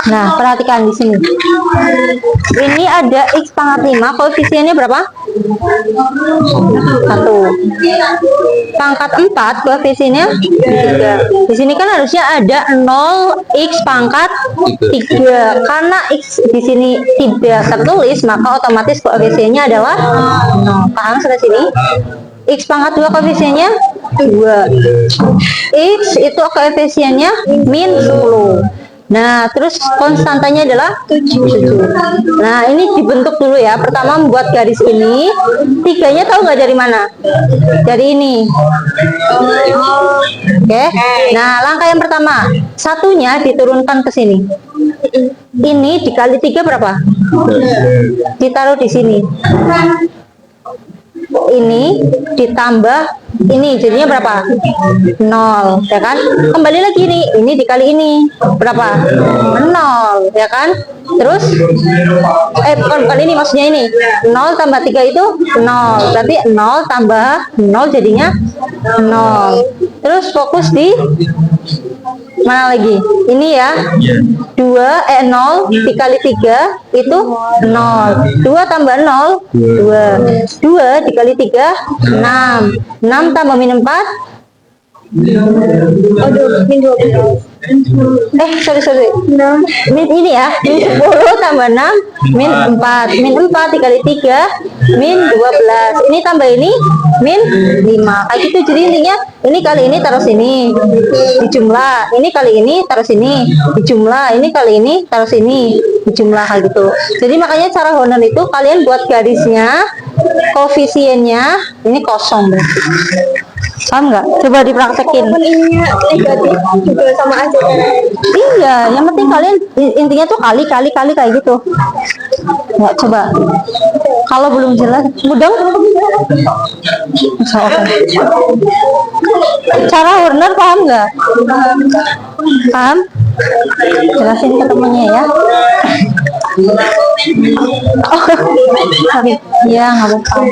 Nah, perhatikan di sini. Ini ada X pangkat 5, koefisiennya berapa? 1. Pangkat 4, koefisiennya 3. Di sini kan harusnya ada 0 X pangkat 3. Karena X di sini tidak tertulis, maka otomatis koefisiennya adalah 0. Paham sampai sini? X pangkat 2 koefisiennya 2. X itu koefisiennya min 10. Nah, terus konstantanya adalah 7. Nah, ini dibentuk dulu ya. Pertama membuat garis ini. 3-nya tahu nggak dari mana? Dari ini. Oke. Nah, langkah yang pertama. 1-nya diturunkan ke sini. Ini dikali 3 berapa? Ditaruh di sini. Ini ditambah ini jadinya berapa? 0, ya kan? Kembali lagi ini dikali ini berapa? 0, ya kan? Terus bukan ini, maksudnya ini 0 tambah 3 itu 0, berarti 0 tambah 0 jadinya 0. Terus fokus di mana lagi? Ini ya, 0 dikali 3 itu 0. 2 tambah 0 2. 2 dikali 3 6. 6 tambah min 4. Aduh, min 12. Sorry. Min ini ya, min 10 tambah 6 min 4. Min 4 dikali 3 min 12. Ini tambah ini min 5. Kayak gitu. Jadi intinya ini kali ini taruh sini dijumlah, ini kali ini taruh sini dijumlah, ini kali ini taruh sini dijumlah, kayak gitu. Jadi makanya cara Horner itu kalian buat garisnya, koefisiennya ini kosong berarti. Paham nggak? Coba dipraktekin. Ininya negatif juga sama aja. Iya, yang penting kalian intinya tuh kali kayak gitu. Nggak, coba. Kalau belum jelas, mudeng. Cara Horner paham nggak? Paham? Jelasin ke temennya ya. Oh, sorry. Ya, nggak apa-apa.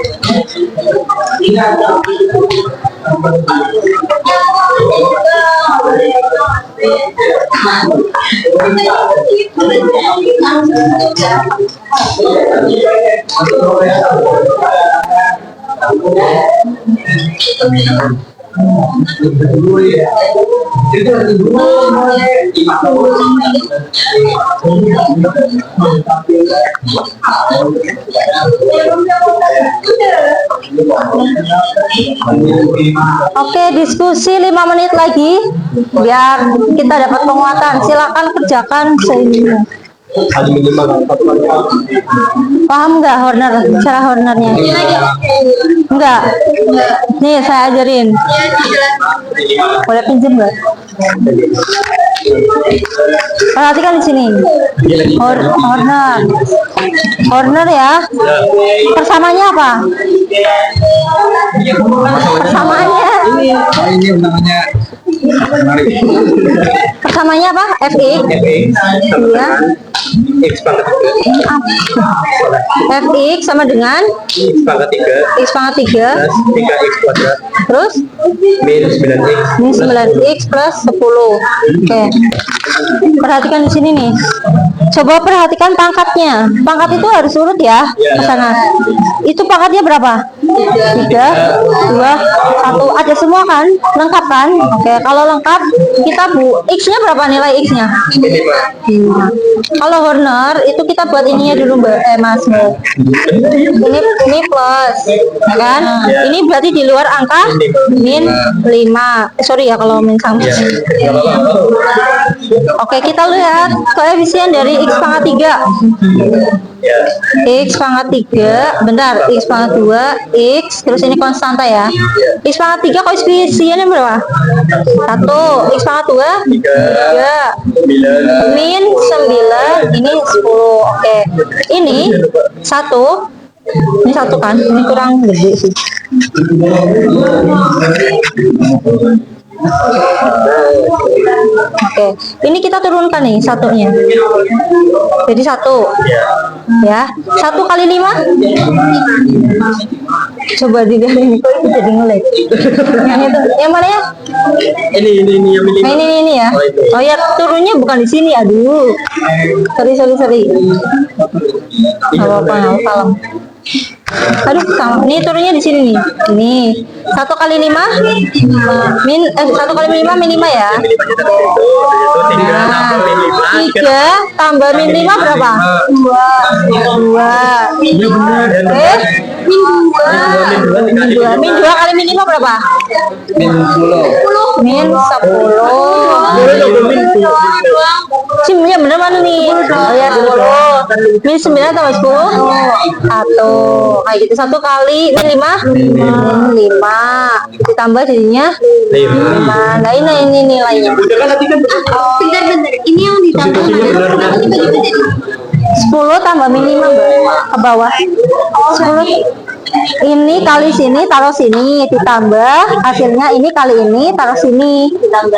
Oke, diskusi 5 menit lagi biar kita dapat penguatan. Silakan kerjakan seinginnya. Paham nggak Horner, cara Hornernya? Enggak. Nih saya ajarin. Boleh pinjam nggak? Perhatikan di sini. Horner ya. Persamanya apa? Persamaannya. Ini undangannya. Persamanya apa? Fx. Iya. X pangkat 3. Fx sama dengan X pangkat 3. X pangkat 3 plus 3x kuadrat terus min 9x. ini 9x plus 10. Oke. Perhatikan di sini nih. Coba perhatikan pangkatnya. Pangkat itu harus urut ya ke sana. Itu pangkatnya berapa? 3, 2, 1. Ada semua kan? Lengkap kan? Oke, kalau lengkap kita X-nya berapa nilai X-nya? 5. Kalau Horner itu kita buat ininya dulu Mas. Ini plus, ya kan? Ini berarti di luar angka min 5. Sorry ya kalau min sama. Oke, kita lihat koefisien dari X pangkat 3. X pangkat 3, bentar, X pangkat 2, X, terus ini konstanta ya. X pangkat 3 koefisiennya berapa? 1. X pangkat 2, 3. Min 9, ini 10. Oke, ini 1. Ini 1 kan? Ini kurang gede sih. Oke, ini kita turunkan nih satunya. Jadi 1. Ya, 1 kali 5. Coba dilihat ini kok itu jadi ngelag. Yang itu, yang mana ya? Ini yang milih. Nah, ini ya. Oh ya, turunnya bukan di sini. Aduh. Sorry. Gak apa-apa, salam. Aduh, ini turunnya di sini nih. Ini 1 kali 5 min 1 kali 5 min 5 ya. Nah, 3 tambah min 5 berapa? 2. Min 2 kali min 5 berapa? Min 10. Min 10. Ya bener mana nih? Oh ya 10. Min 9 tambah 10 1. Kayak gitu 1 kali min 5 ditambah jadinya 5. Nah ini nilainya. Bentar. Ini yang ditambah 10 tambah min 5 ke bawah. 10 ini kali sini taruh sini ditambah hasilnya ini kali ini taruh sini,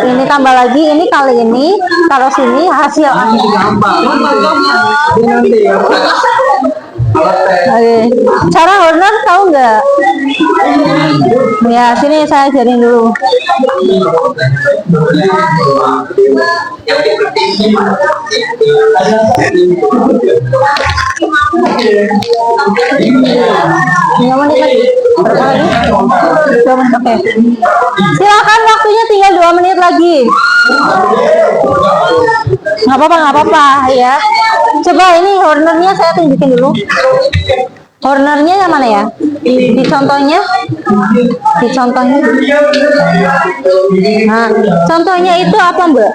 ini tambah lagi ini kali ini taruh sini hasil. Oke. Cara Horner tahu nggak? Ya sini saya ajarin dulu. Berapa menit lagi? Berapa lagi? 2 menit. Oke. Silakan waktunya tinggal 2 menit lagi. Nggak apa-apa ya. Coba ini Hornernya saya tunjukin dulu. Hornernya yang mana ya? Di contohnya. Nah, contohnya itu apa Mbak?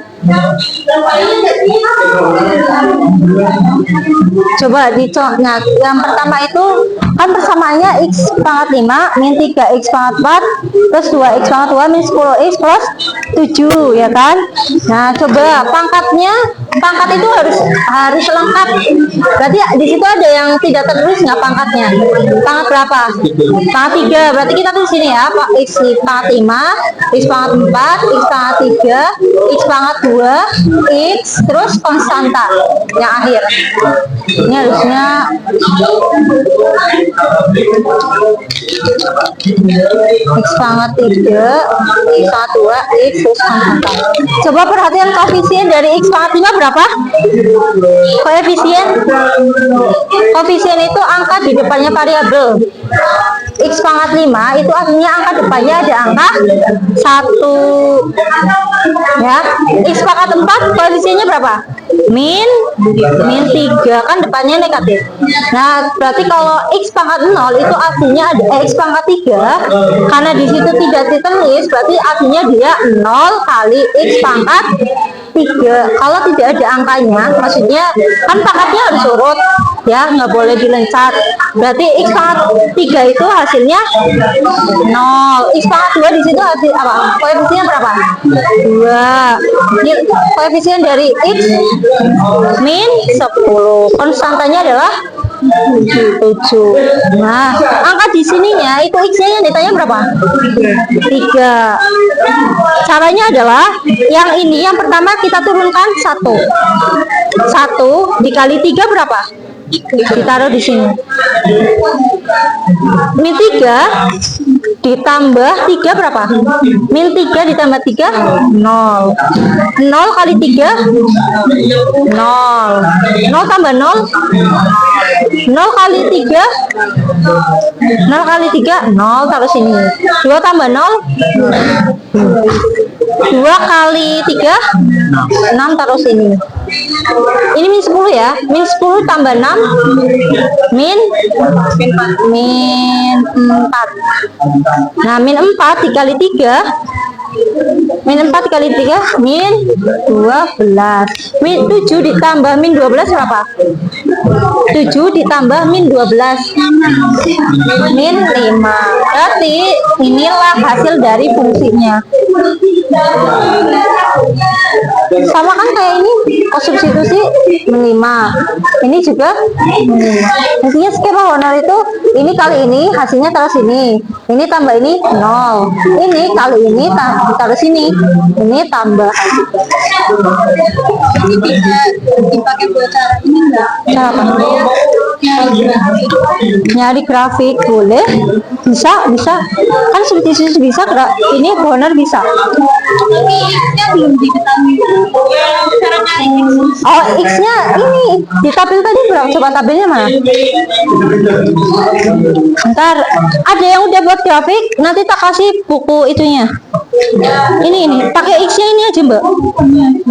Coba nah, yang pertama itu kan persamaannya X pangkat 5 min 3X pangkat 4 plus 2X pangkat 2 min 10X plus 7 ya kan. Nah coba pangkat itu harus lengkap. Berarti di situ ada yang tidak tertulis nggak pangkatnya? Pangkat berapa? Pangkat 3. Berarti kita tulis sini ya, Pak. X pangkat 5, X pangkat 4, X pangkat 3, X pangkat 2, X terus konstanta yang akhir. Ini harusnya X pangkat 3, X pangkat 2, X terus konstanta. Coba perhatian koefisien dari X pangkat 5 berapa? Koefisien itu angka di depannya variabel. X pangkat 5 itu artinya angka depannya ada angka 1 ya. X pangkat 4 koefisiennya berapa? Min 3 kan depannya negatif. Nah berarti kalau X pangkat 0 itu artinya ada X pangkat 3 karena di situ tidak ditulis, berarti artinya dia 0 kali X pangkat 3. Kalau tidak ada angkanya, maksudnya kan pangkatnya harus urut ya, nggak boleh dilencat. Berarti X pangkat 3 itu hasilnya 0. X pangkat 2 di situ hasil apa? Koefisiennya berapa? 2. Ini koefisien dari X min 10. Konstantanya adalah 7. Nah, angka di sininya itu X-nya yang ditanya berapa? 3. Caranya adalah yang ini, yang pertama kita turunkan 1 dikali 3 berapa? Ditaruh di sini. Min 3 ditambah 3 berapa? Min 3 ditambah 3 0. 0 kali 3 0. 0 tambah 0 0 kali 3 0 kali 3 0 taruh sini. 2 tambah 0 2 kali 3 6 taruh sini. Ini min 10 ya. Min 10 tambah 6 min 4. Nah, min 4 dikali 3 min 4 dikali 3 min 12. Min 7 ditambah min 12 berapa? 7 ditambah min 12 min 5. Berarti inilah hasil dari fungsinya. Sama kan kayak ini, substitusi min 5. Ini juga min 5. Intinya skema honor itu ini kali ini hasilnya taruh sini. Ini tambah ini 0. Ini kali ini taruh sini. Ini tambah. Ini bisa dipakai buat cara ini enggak? Cara apa? Nyari grafik boleh, bisa kan substitusi bisa, ini honor bisa. Tapi X-nya belum diketahui. Cara nyari X. Oh, X-nya ini di tabel tadi berapa? Coba tabelnya mana? Ntar ada yang udah buat grafik, nanti tak kasih buku itunya. Ini pakai X-nya ini aja, Mbak.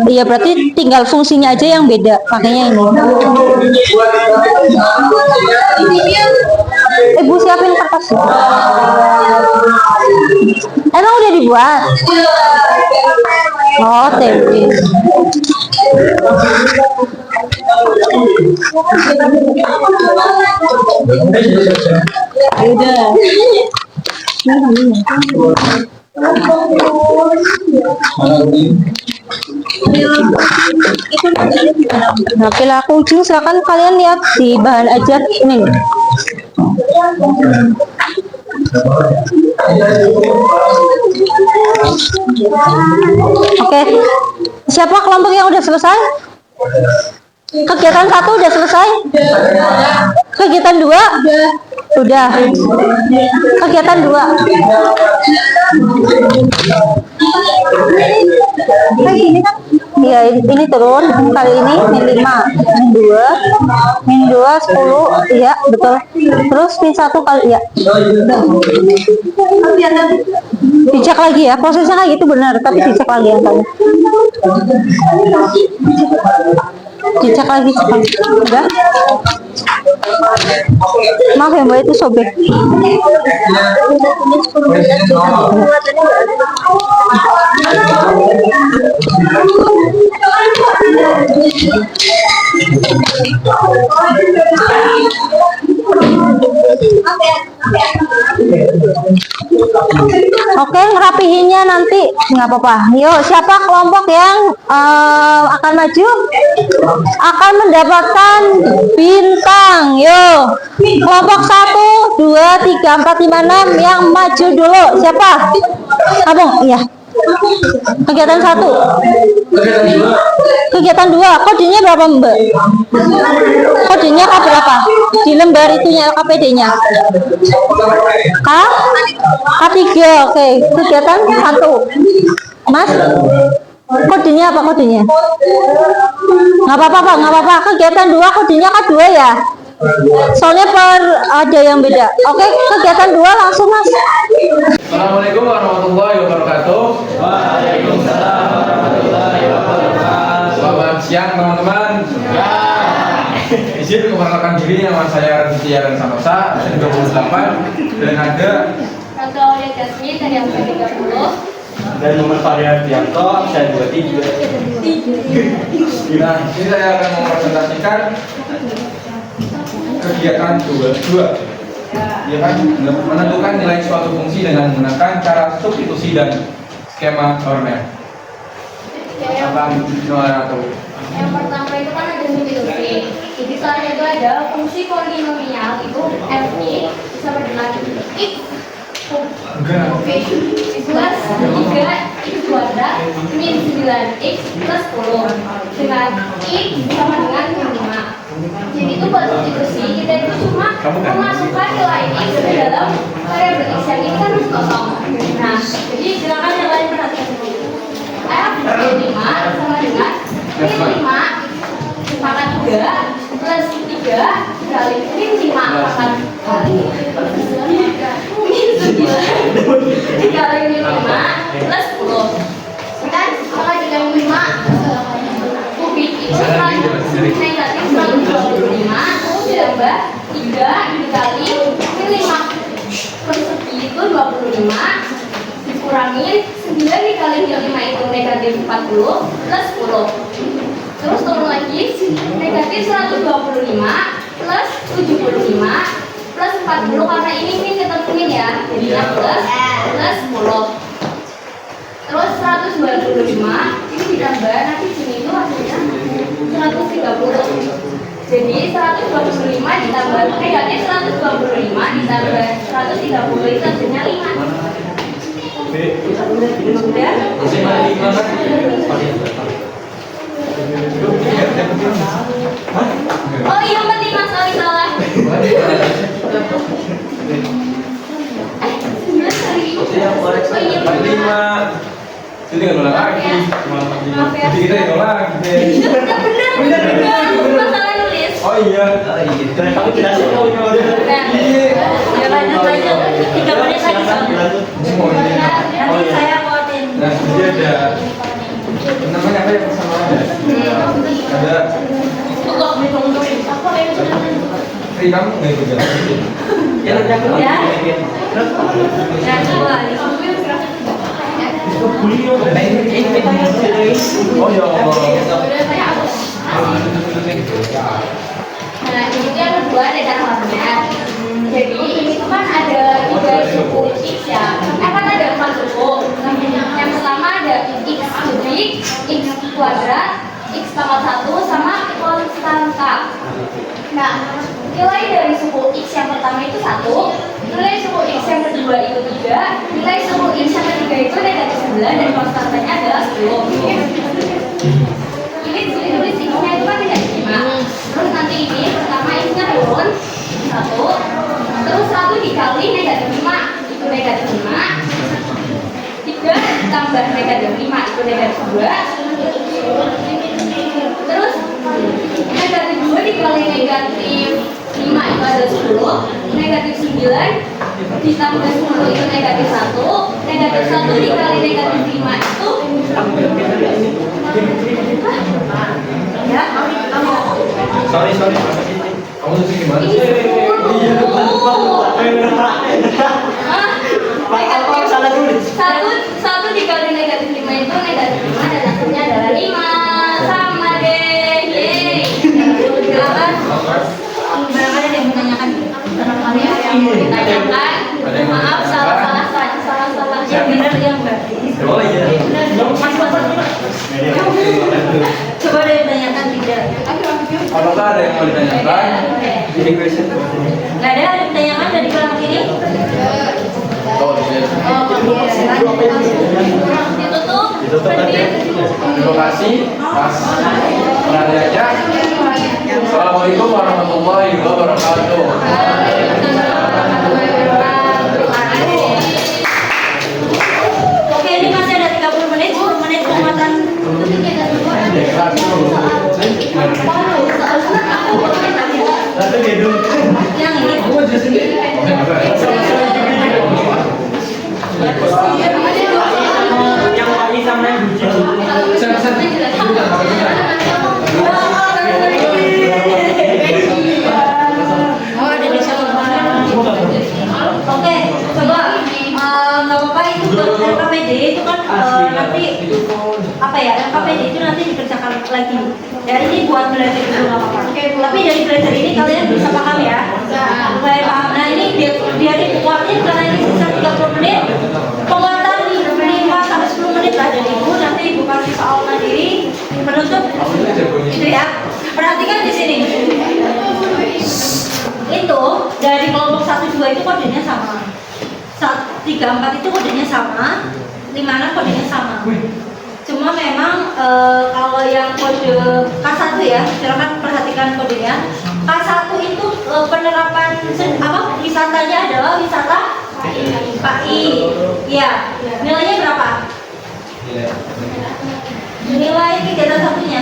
Iya, berarti tinggal fungsinya aja yang beda, pakainya ini. Ibu siapin kertas. Emang udah dibuat? Oh, tempe. Udah. Nah, pilih aku ujung, silakan kalian lihat di bahan ajar ini. Oke, siapa kelompok yang udah selesai? Kegiatan 1 udah selesai? Kegiatan 2? Udah. Kegiatan 2. Iya, ini turun kali ini min 5, min 2 10, iya betul. Terus min 1 kali ya. Dicek lagi ya, prosesnya kayak gitu benar, tapi dicek lagi yang tadi. Dicek lagi cepat. Udah. Maaf ya Mbak, itu sobek. Oke, ngerapihinnya nanti nggak apa-apa. Yuk, siapa kelompok yang akan maju akan mendapatkan bintang. Yuk, kelompok 1, 2, 3, 4, 5, 6 yang maju dulu. Siapa? Kamu? Iya. Kegiatan 1. Kegiatan 2. Kodenya berapa, Mbak? Kodenya K berapa? Di lembar itunya LKPD-nya. K3. Oke. Kegiatan 1. Mas? Kodenya apa kodenya? Nggak apa-apa, Pak. Nggak apa-apa. Kegiatan 2 kodenya K2 ya? Soalnya ada yang beda. Oke, kegiatan 2 langsung, Mas. Assalamualaikum warahmatullahi wabarakatuh. Waalaikumsalam warahmatullahi wabarakatuh. Selamat siang teman-teman. Ya. Izin memperkenalkan diri, nama saya Raditya dan Sanosa, absen 28 dan ada Aulia Jasmine dari absen 30 dan Muhammad Faryanto absen 23. Nah, ini saya akan mempresentasikan kegiatan 2. Ya kan, menentukan nilai suatu fungsi dengan menggunakan cara substitusi dan skema Horner. Yang pertama itu kan ada substitusi. Jadi soalnya itu ada fungsi polinomial itu f(i) sama dengan x plus 3x kuadrat min 9x plus 10 dengan x sama dengan 5. Jadi itu buat substitusi kita itu cuma memasukkan nilai X ke dalam variabel X yang ini kan harus kosong. Nah, jadi silakan yang lain perhatikan dulu. F 5 sama dengan min 5 pangkat 3 plus 3 kali min 5 pangkat kali min 9 dikali min 5 plus 10 kan pangkat 3 min 5 kubik itu negatif 125 ditambah 3 dikali min 5 persegi itu 25 dikurangin 9 dikali min 5 itu negatif 40 plus 10. Terus turun lagi negatif 125 plus 75 plus 40 karena ini min ketemu min ya jadinya plus 10. Terus 125 ini ditambah nanti sini itu hasilnya 130. Jadi 125 ditambah negatif 125 ditambah 130 itu hasilnya 5. Udah? Oh iya penting mas, sorry salah. Oh iya benar. Jadi nggak nolak lagi. Jadi kita nggak nolak lagi. Benar. Masalah nulis. Oh iya. Kamu jelasin kalau ini udah. Ya lanjut. 3 menit lagi soalnya. Nanti saya kuatin. Nah, dia ada namanya apa ya persamaannya? Ada. Kamu nggak ikut jalan? Ya nanti aku Ya. ya. Ya coba. Oh ya Allah. Nah, ini yang kedua ada dasarnya. Jadi ini tuh kan ada 3 suku X ya. Kan ada 4 suku. Yang pertama ada X kubik, X kuadrat, X pangkat 1 sama konstan K. Nah, nilai dari suku X yang pertama itu 1, nilai suku X yang kedua itu 3, nilai suku X yang ketiga itu negatif 9 dan konstantanya adalah 10. Ini tulis X-nya itu kan negatif 5. Terus nanti ini pertama X-nya turun 1, terus 1 dikali negatif 5 itu negatif 5, 3 ditambah negatif 5 itu negatif 2, terus negatif 2 dikali negatif 5 itu ada 10, negatif 9 ditambah 10 itu negatif 1, negatif 1 dikali negatif 5 itu ya Sorry. Kamu tuh gimana? ini 10. Apa salah tulis? 1 dikali negatif 5 itu negatif 5 dan hasilnya adalah 5. Sama deh. Yeay. Silakan. Barangkali ada yang menanyakan. Barangkali ada yang mau ditanyakan. Maaf salah. Yang benar yang berarti. Oh iya. Coba ada yang ditanyakan tidak? Apakah ada yang mau ditanyakan? Ini question. Nggak ada yang ditanyakan dari kelompok ini? Oh iya. Ditutup. Berdiri. Terima kasih Mas perhatiannya. Assalamualaikum warahmatullahi wabarakatuh. Oke, ini masih ada 30 menit, 10 menit penguatan. Yang ini. Yang pagi sama yang bucin. Oke, coba nggak apa-apa itu buat LKPD itu kan nanti apa ya LKPD itu nanti dikerjakan lagi. Ya ini buat belajar dulu nggak apa-apa. Tapi dari belajar ini kalian bisa paham ya. Mulai paham. Nah ini biar dikuatin karena ini sisa 30 menit. Penguatan 5 sampai 10 menit lah dari ibu. Nanti ibu kasih soal mandiri penutup. Itu ya. Perhatikan di sini. Itu dari kelompok 1 2 itu kodenya sama. 3 4 itu kodenya sama, 5 6 kodenya sama. Cuma memang kalau yang kode K1 ya, silakan perhatikan perhatikan kodenya. K1 itu penerapan wisatanya adalah wisata PAI. Iya. Nilainya berapa? Nilai kegiatan satunya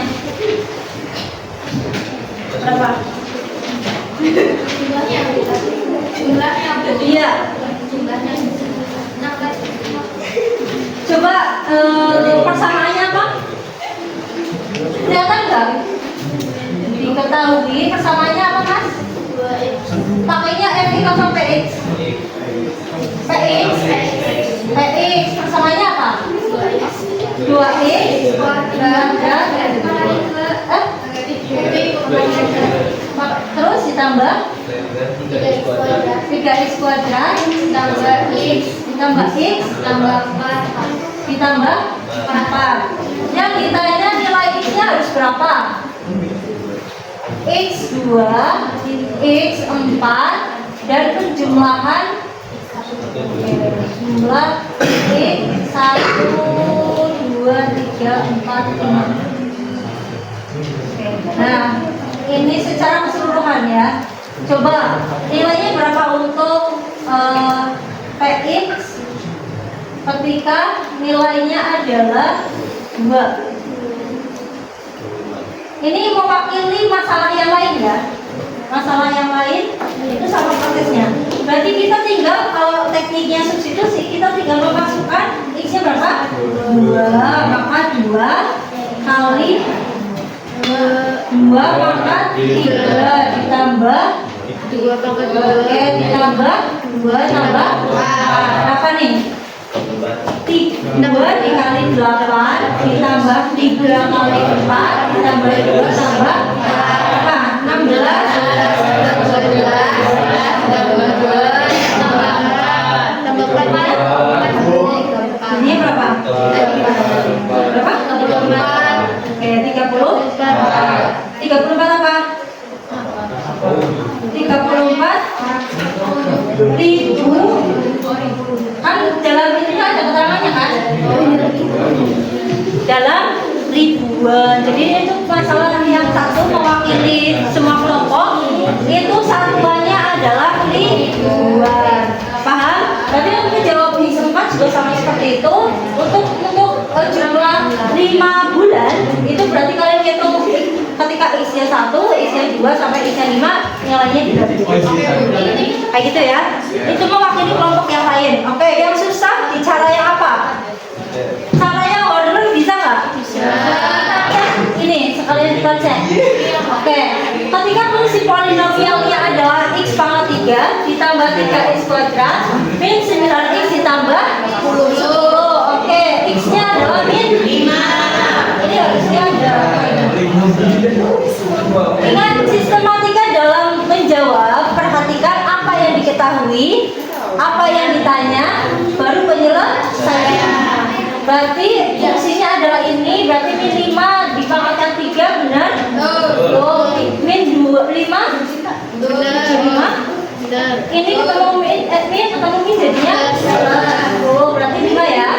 berapa? Jumlahnya Iya. Coba persamaannya apa? Kelihatan nggak? Diketahui persamaannya apa, Mas? Pakainya FX atau PX? PX persamaannya apa? 2x kuadrat terus ditambah 3x kuadrat ditambah x ditambah 4 ditambah 4. Yang ditanya nilai x-nya harus berapa? X2, X4 dan penjumlahan jumlah X 1, 2, 3, 4, 5. Nah, ini secara keseluruhan ya. Coba nilainya berapa untuk PX ketika nilainya adalah 2. Ini mewakili masalah yang lain ya. Masalah yang lain itu sama prosesnya. Berarti kita tinggal, kalau tekniknya substitusi, kita tinggal memasukkan x-nya berapa? 2, maka 2 kali 2 pangkat 3 ditambah 2 pangkat 2 ditambah 2 tambah 4. Apa nih? 2 dikali 8 ditambah 3 kali 4 ditambah 2 tambah apa? 16 ini berapa? Berapa? 34. Oke, 34 apa? 34 ribu. Kan dalam ini ada keterangannya kan? Dalam ribuan. Jadi itu masalah yang satu mewakili semua kelompok. Itu satuannya adalah ribuan. Paham? Berarti untuk menjawab di sempat juga sama seperti itu. Untuk jumlah 5 bulan itu berarti kalian hitung ketika x-nya 1, x-nya 2 sampai x-nya 5 nilainya dibagi. Kayak gitu ya. Itu mewakili kelompok yang lain. Oke, yang susah di cara yang apa? Cara yang order bisa nggak? Bisa. Ini sekalian kita cek. Oke, ketika fungsi polinomialnya adalah x pangkat 3 ditambah 3x kuadrat min 9x ditambah 10. Oke, x-nya adalah min 5. Ini harusnya ada. Ingat sistematika dalam menjawab, perhatikan apa yang diketahui, apa yang ditanya, baru penyelesaian. Berarti fungsinya adalah ini, berarti min 5 dipangkatkan 3 benar? Oh, min 5 benar. Ini ketemu min jadinya oh, berarti 5 ya.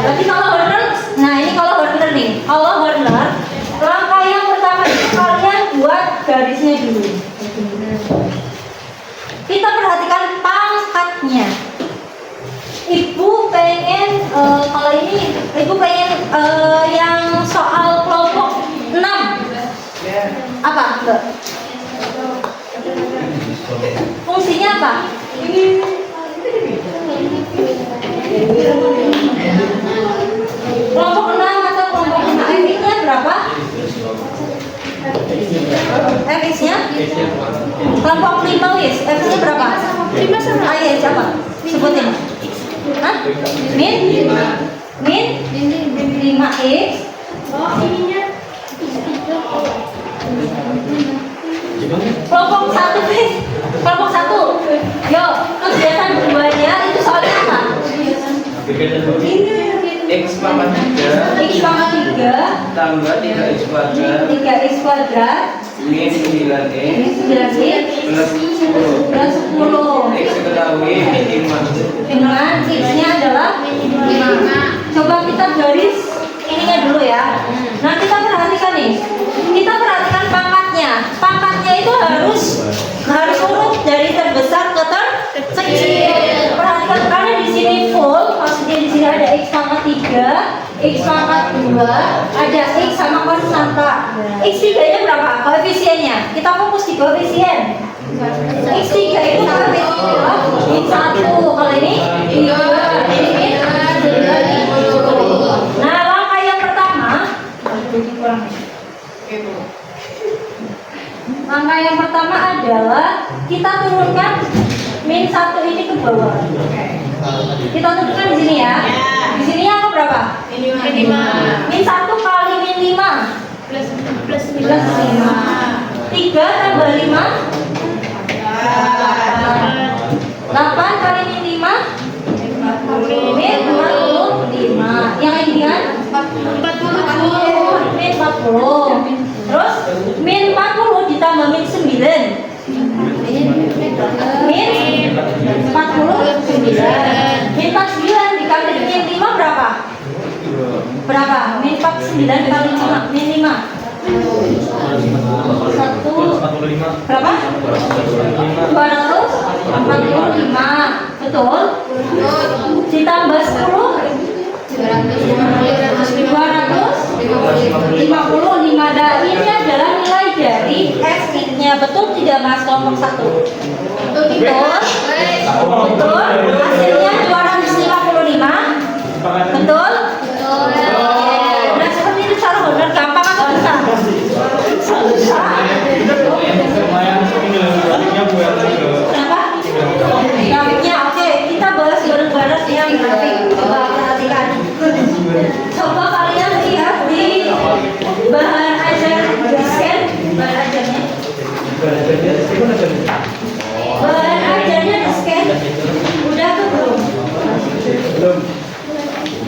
Berarti kalau Horner, nah ini kalau Horner nih. Kalau Horner, langkah yang pertama itu kalian buat garisnya dulu. Kita perhatikan pangkatnya. Ibu pengen kalau ini ibu pengen yang soal kelompok 6 apa? Fungsinya apa? Kelompok 6 atau kelompok 5 F-nya berapa? F-nya? Kelompok 5 wis, F-nya berapa? 5 sama. Ayo siapa? Sebutin. Hah? Min 5x. Oh, ininya kelompok 1 guys. Kelompok 1. Yo, kegiatan keduanya itu soalnya apa? X pangkat 3 tambah 3x kuadrat 3x kuadrat min 9x plus 10 X diketahui min 5. dengan x-nya adalah 5. Coba kita garis ininya dulu ya. Nah kita perhatikan nih, kita perhatikan pangkatnya. itu harus urut dari terbesar ke terkecil. Perhatikan karena di sini full, maksudnya di sini ada x pangkat 3, x pangkat 2, ada x sama konstanta. X3 nya berapa? Koefisiennya. Kita fokus di koefisien. X3 itu koefisiennya min 1. Kalau ini 2, ini min 9. Nah, langkah yang pertama, langkah yang pertama adalah kita turunkan min 1 ini ke bawah. Kita turunkan di sini ya. Di sini apa berapa? Min 5. Min 1 kali min 5 Plus 5. 3 tambah 5 8 kali min 5 min 45. Yang ini kan? 40. Min 40. Terus min 40 ditambah min 9. Min 49. Min 49 dikali min 5 berapa? Berapa? Min 49 kali 5. Min 5. 1 berapa? 245. Betul? Ditambah 10 255. Dan ini adalah nilai dari F-nya. Betul tidak Mas kelompok 1? Betul? Betul? Hasilnya 255. Betul? Nah, seperti itu cara benar. Gampang atau susah? Susah. Kenapa? Grafiknya oke. Kita bahas bareng-bareng yang grafik. Coba perhatikan. Coba kalian lihat di bahan ajar scan. Bahan ajarnya. Bahan ajarnya di scan. Udah tuh belum?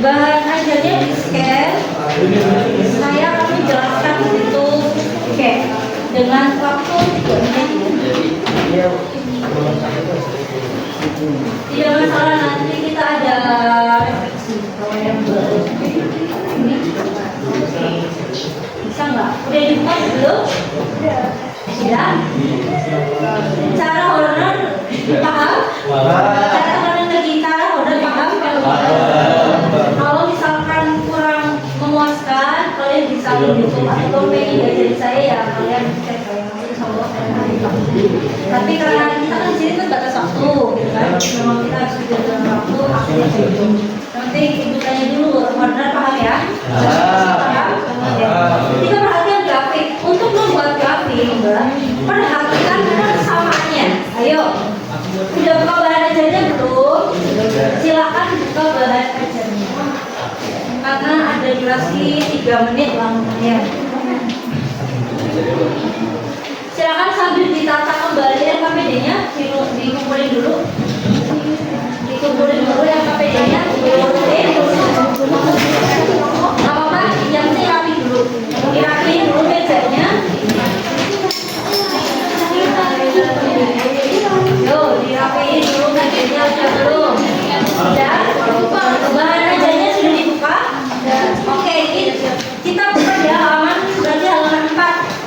Bahan ajarnya di scan. Saya akan menjelaskan itu. Oke. Dengan waktu 3 menit. Tidak masalah, nanti kita ada refleksi. Kalau yang baru ini, bisa nggak? Udah dibuka belum? Sudah. Cara honor paham? Cara honor lagi cara honor paham? Kalau misalkan kurang memuaskan, kalian bisa YouTube atau pengen dari saya ya kalian cek saya. Tapi karena kita kan sini kan batas waktu, gitu kan? Memang kita harus juga dalam waktu. Nanti ibu tanya dulu, order paham ya? Paham? Oke. Kita perhatikan grafik. Untuk membuat grafik, perhatikan persamaannya. Ayo. Udah buka bahan ajarnya belum? Silakan buka bahan ajarnya. Karena ada durasi 3 menit lamanya. Silakan sambil ditata kembali LKPD-nya, dikumpulin dulu. Dikumpulin dulu LKPD-nya, apa-apa, yang penting rapi dulu. Dirapiin dulu mejanya. Yo, dirapiin dulu mejanya udah belum? Sudah? Bahan ajarnya sudah dibuka? Oke, kita buka di halaman, berarti halaman 4.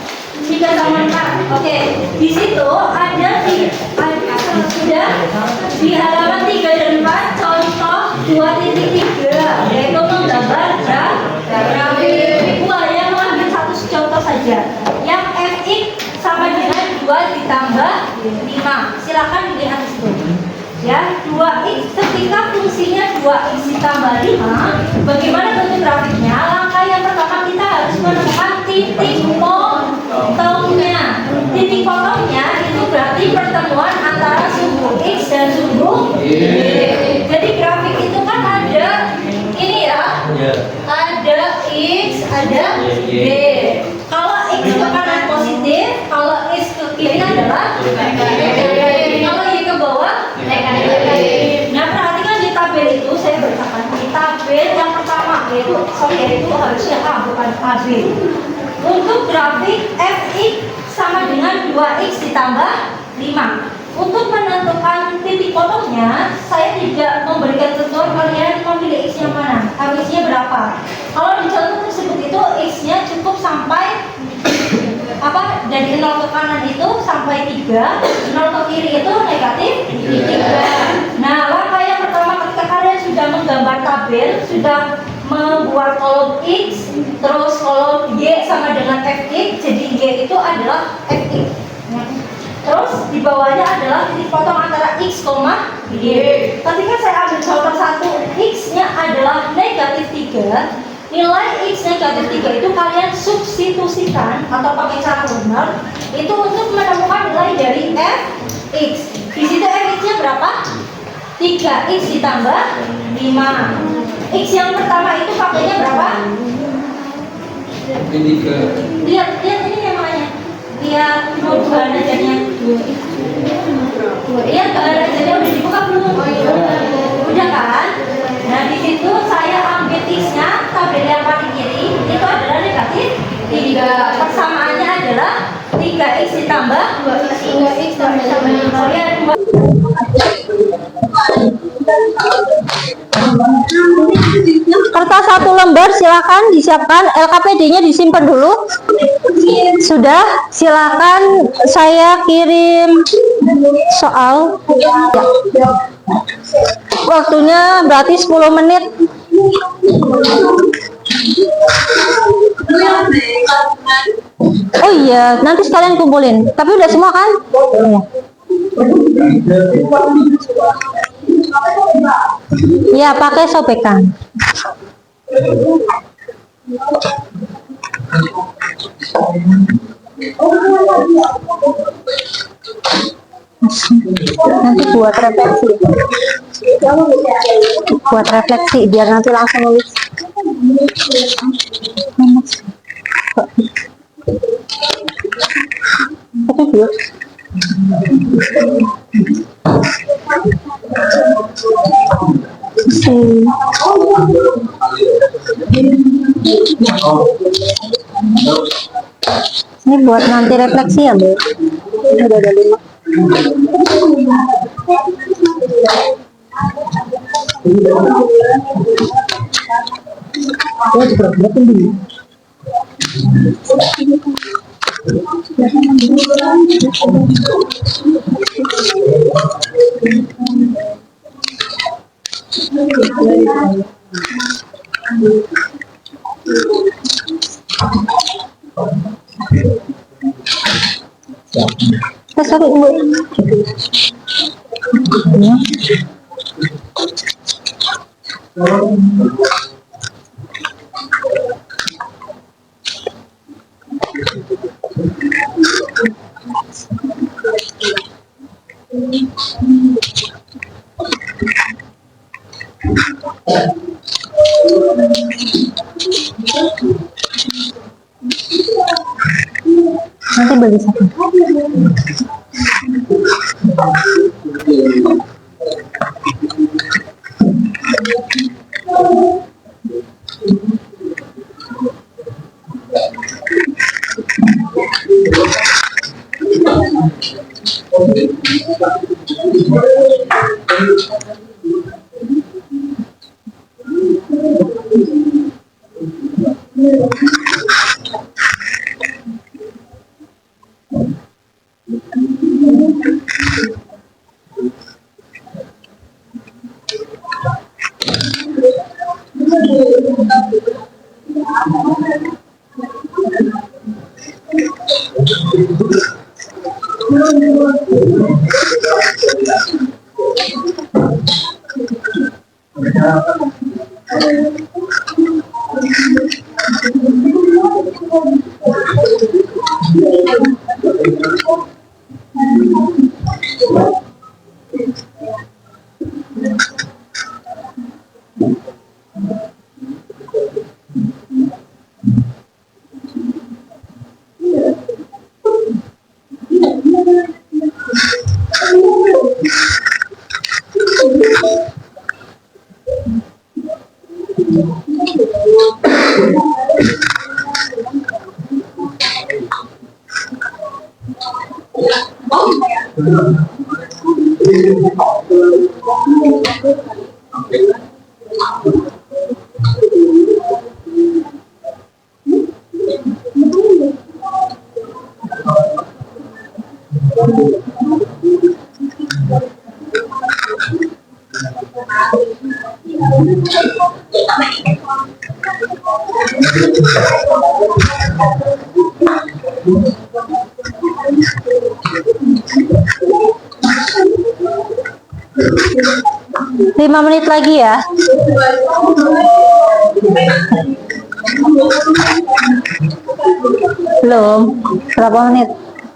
3 sama 4. Oke, di situ ada sudah di halaman 3 dan 4 contoh 2.3 yaitu menggambar grafik. Ibu hanya mengambil satu contoh saja yang fx sama dengan 2 ditambah 5. Silakan dilihat di situ. Ya, 2x ketika fungsinya 2x ditambah 5, bagaimana bentuk grafiknya? Langkah yang pertama kita harus menemukan titik potongnya. Titik potongnya itu berarti pertemuan antara sumbu x dan sumbu y. Jadi grafik itu kan ada ini ya, ada x, ada y. Kalau x ke kanan positif, kalau x ke kiri adalah negatif. Kalau y ke bawah negatif. Nah, perhatikan di tabel itu saya bacakan di tabel yang pertama yaitu itu harusnya A bukan AB. Untuk grafik fx sama dengan 2x ditambah 5. Untuk menentukan titik potongnya, saya tidak memberikan tutor kalian memilih x yang mana, x-nya berapa. Kalau di contoh tersebut itu x-nya cukup sampai dari 0 ke kanan itu 3, 0 ke kiri itu negatif 3. Nah, langkah yang pertama ketika kalian sudah menggambar tabel, sudah membuat kolom X, terus kolom Y sama dengan Fx, jadi Y itu adalah Fx. Terus di bawahnya adalah titik potong antara X, Y. Ketika saya ambil contoh 1, X-nya adalah negatif 3, nilai X negatif 3 itu kalian substitusikan atau pakai cara benar itu untuk menemukan nilai dari Fx. Di situ Fx-nya berapa? 3, X ditambah 5. X yang pertama itu pakainya berapa? Ini ke Lihat ini namanya. Lihat bahan ajarnya. Iya, bahan ajarnya udah dibuka belum? Udah kan? Nah, di situ saya ambil X-nya, tabel yang paling kiri itu adalah negatif 3. Persamaannya adalah 3X ditambah 2X tambah 5. Oh ya, 2. Kertas 1 lembar silakan disiapkan, LKPD-nya disimpan dulu. Sudah, silakan saya kirim soal. Ya. Waktunya berarti 10 menit. Oh iya, nanti sekalian kumpulin. Tapi udah semua kan? Iya. Ya, pakai sobekan. Nanti buat refleksi. Buat refleksi biar nanti langsung nulis. Oke, yuk. Ini buat nanti refleksi ya, Bu. Ini udah ada 5. Sorry, Bu. Ya. Nanti beli satu. Lima menit lagi ya. Belum. Berapa menit? 100.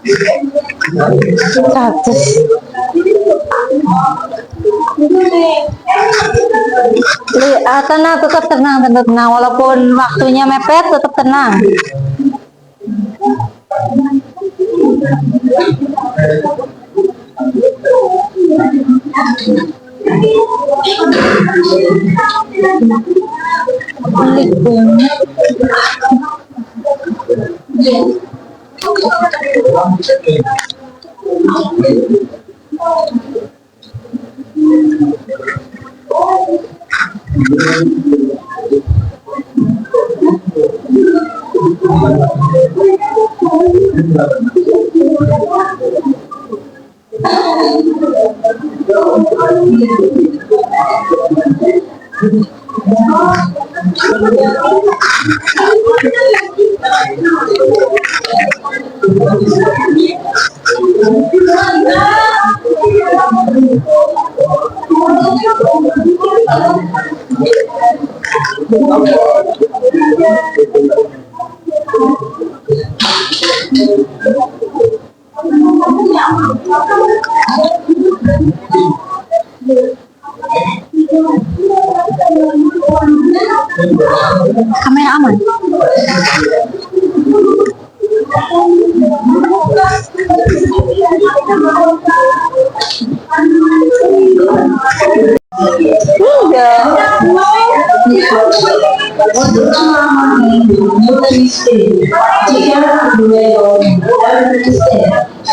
Tenang, tetap tenang, tetap tenang. Walaupun waktunya mepet, tetap tenang. Pelik banget. Kamera aman.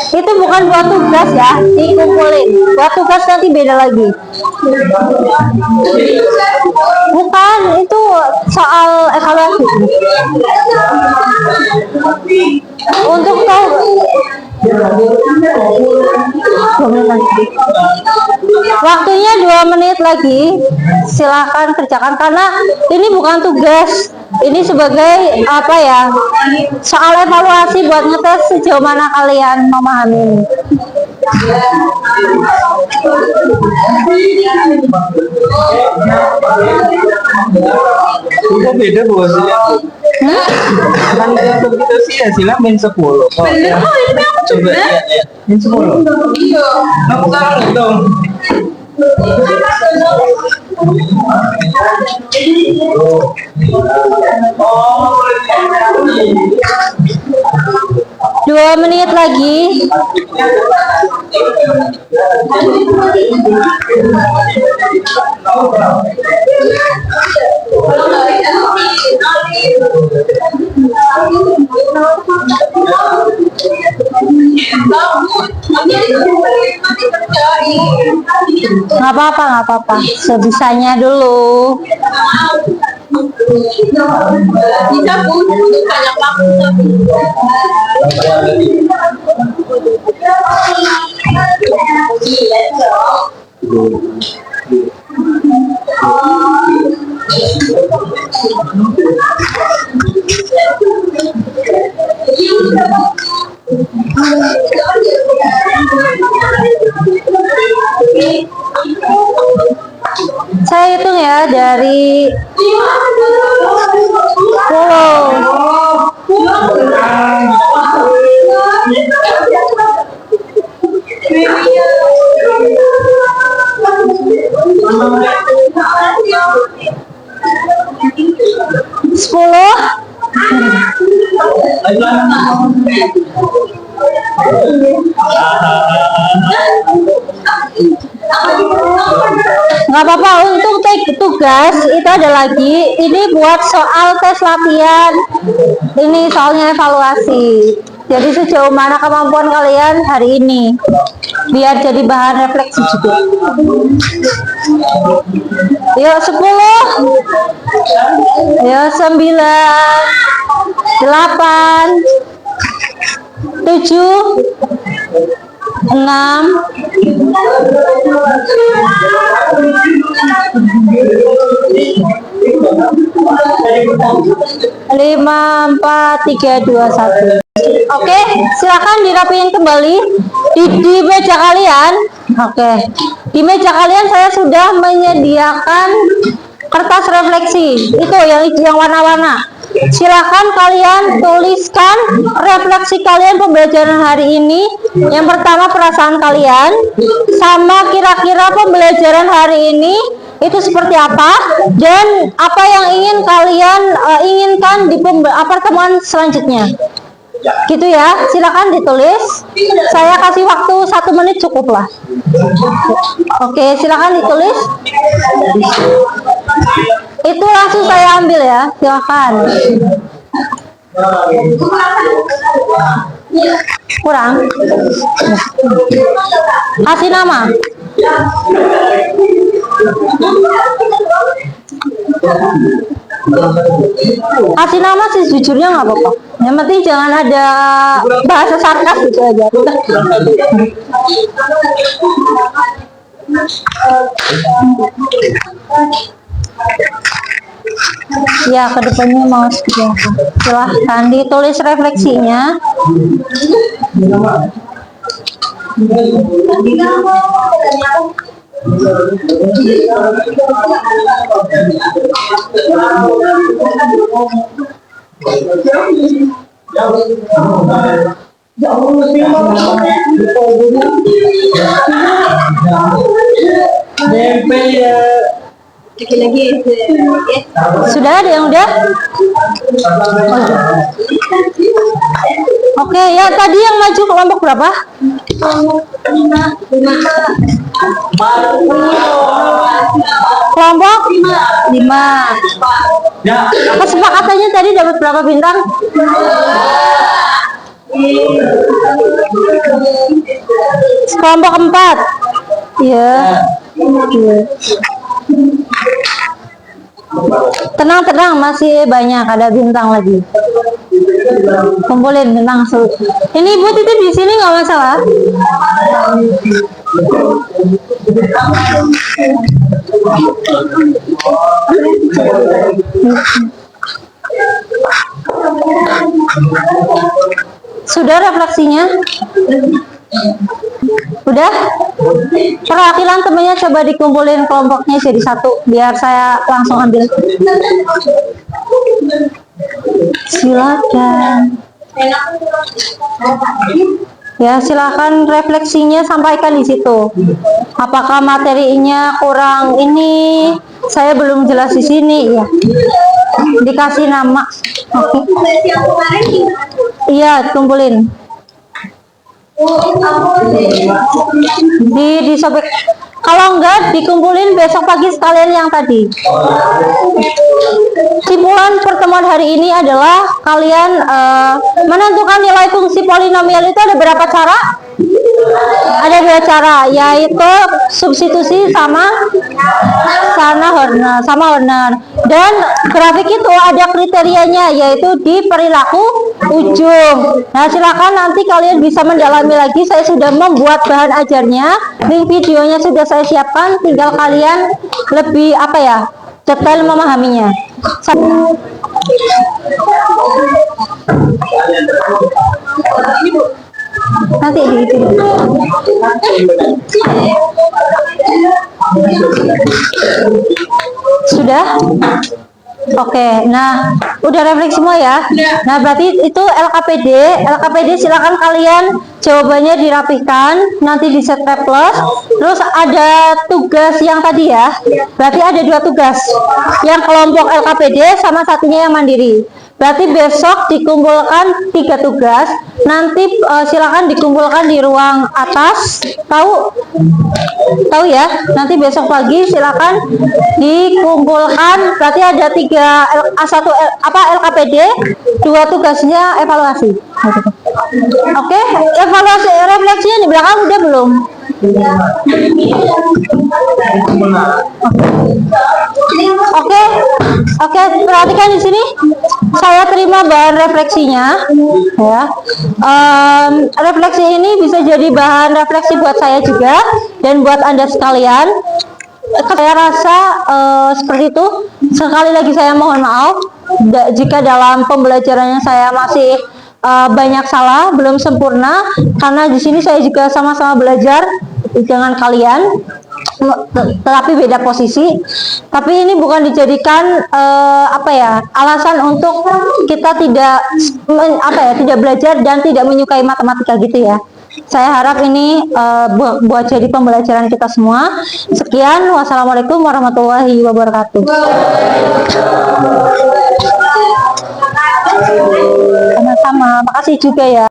Itu bukan buat tugas ya, dikumpulin. Buat tugas nanti beda lagi. Bukan, itu soal evaluasi. Untuk tahu waktunya 2 menit lagi, silakan kerjakan karena ini bukan tugas, ini sebagai apa ya, soal evaluasi buat ngetes sejauh mana kalian memahami. Itu beda bosnya. Kan untuk kita sih ya silang min 10. Bener kok ini aku coba. Ya. Min 10. Iya. Nah, bukan dong. Dua menit lagi. Nggak apa-apa, nggak apa-apa. Sebisanya dulu. Bisa pun banyak waktu. Saya hitung ya dari 10. Nggak apa-apa, untuk tugas itu ada lagi. Ini buat soal tes latihan. Ini soalnya evaluasi. Jadi sejauh mana kemampuan kalian hari ini, biar jadi bahan refleksi juga. Yuk 10. Yuk 9, 8, 7, Lima, empat, tiga, dua, satu. Oke, silakan dirapiin kembali di meja kalian. Oke, di meja kalian saya sudah menyediakan kertas refleksi itu yang warna-warna. Silakan kalian tuliskan refleksi kalian pembelajaran hari ini. Yang pertama perasaan kalian, sama kira-kira pembelajaran hari ini itu seperti apa, dan apa yang ingin kalian inginkan di pertemuan selanjutnya. Gitu ya, silakan ditulis. Saya kasih waktu 1 menit cukup lah. Oke, silakan ditulis. Itu langsung saya ambil ya, silakan. Kurang. Kasih nama. Kasih nama sih jujurnya nggak apa-apa. Yang penting jangan ada bahasa sarkas gitu aja. Ya, kedepannya mau seperti apa? Silahkan ditulis refleksinya. Sudah ada yang udah? Oke, ya tadi yang maju kelompok berapa? Kelompok 5. Kesepakatannya tadi dapat berapa bintang? Kelompok 4. Ya. Tenang, masih banyak, ada bintang lagi. Kumpulin bintang. Ini Ibu titip di sini nggak masalah. Sudah refleksinya? Udah? Perwakilan temennya coba dikumpulin kelompoknya jadi satu biar saya langsung ambil. Silakan. Ya, silakan refleksinya sampaikan di situ. Apakah materinya kurang ini? Saya belum jelas di sini ya. Dikasih nama. Oke. Iya, kumpulin. Disobek. Kalau enggak dikumpulin besok pagi sekalian yang tadi. Kesimpulan pertemuan hari ini adalah kalian menentukan nilai fungsi polinomial itu ada berapa cara? Ada 2 cara, yaitu substitusi sama Horner. Dan grafik itu ada kriterianya, yaitu di perilaku ujung. Nah, silakan nanti kalian bisa mendalami lagi. Saya sudah membuat bahan ajarnya, link videonya sudah saya siapkan, tinggal kalian lebih detail memahaminya. Nanti di itu. Sudah? Oke, nah udah refleksi semua ya. Nah berarti itu LKPD silakan kalian jawabannya dirapihkan, nanti di set plus. Terus ada tugas yang tadi ya, berarti ada 2 tugas, yang kelompok LKPD sama satunya yang mandiri. Berarti besok dikumpulkan 3 tugas, nanti silakan dikumpulkan di ruang atas. Tahu ya, nanti besok pagi silakan dikumpulkan. Berarti ada 3 LKPD, 2 tugasnya evaluasi. Oke, evaluasi refleksinya di belakang udah belum? Oke, oke, perhatikan di sini. Saya terima bahan refleksinya, ya. Refleksi ini bisa jadi bahan refleksi buat saya juga dan buat Anda sekalian. Saya rasa seperti itu. Sekali lagi saya mohon maaf jika dalam pembelajarannya saya masih banyak salah, belum sempurna, karena di sini saya juga sama-sama belajar dengan kalian, tetapi beda posisi. Tapi ini bukan dijadikan alasan untuk kita tidak tidak belajar dan tidak menyukai matematika gitu ya. Saya harap ini buat jadi pembelajaran kita semua. Sekian, wassalamualaikum warahmatullahi wabarakatuh. Sama-sama, makasih juga ya.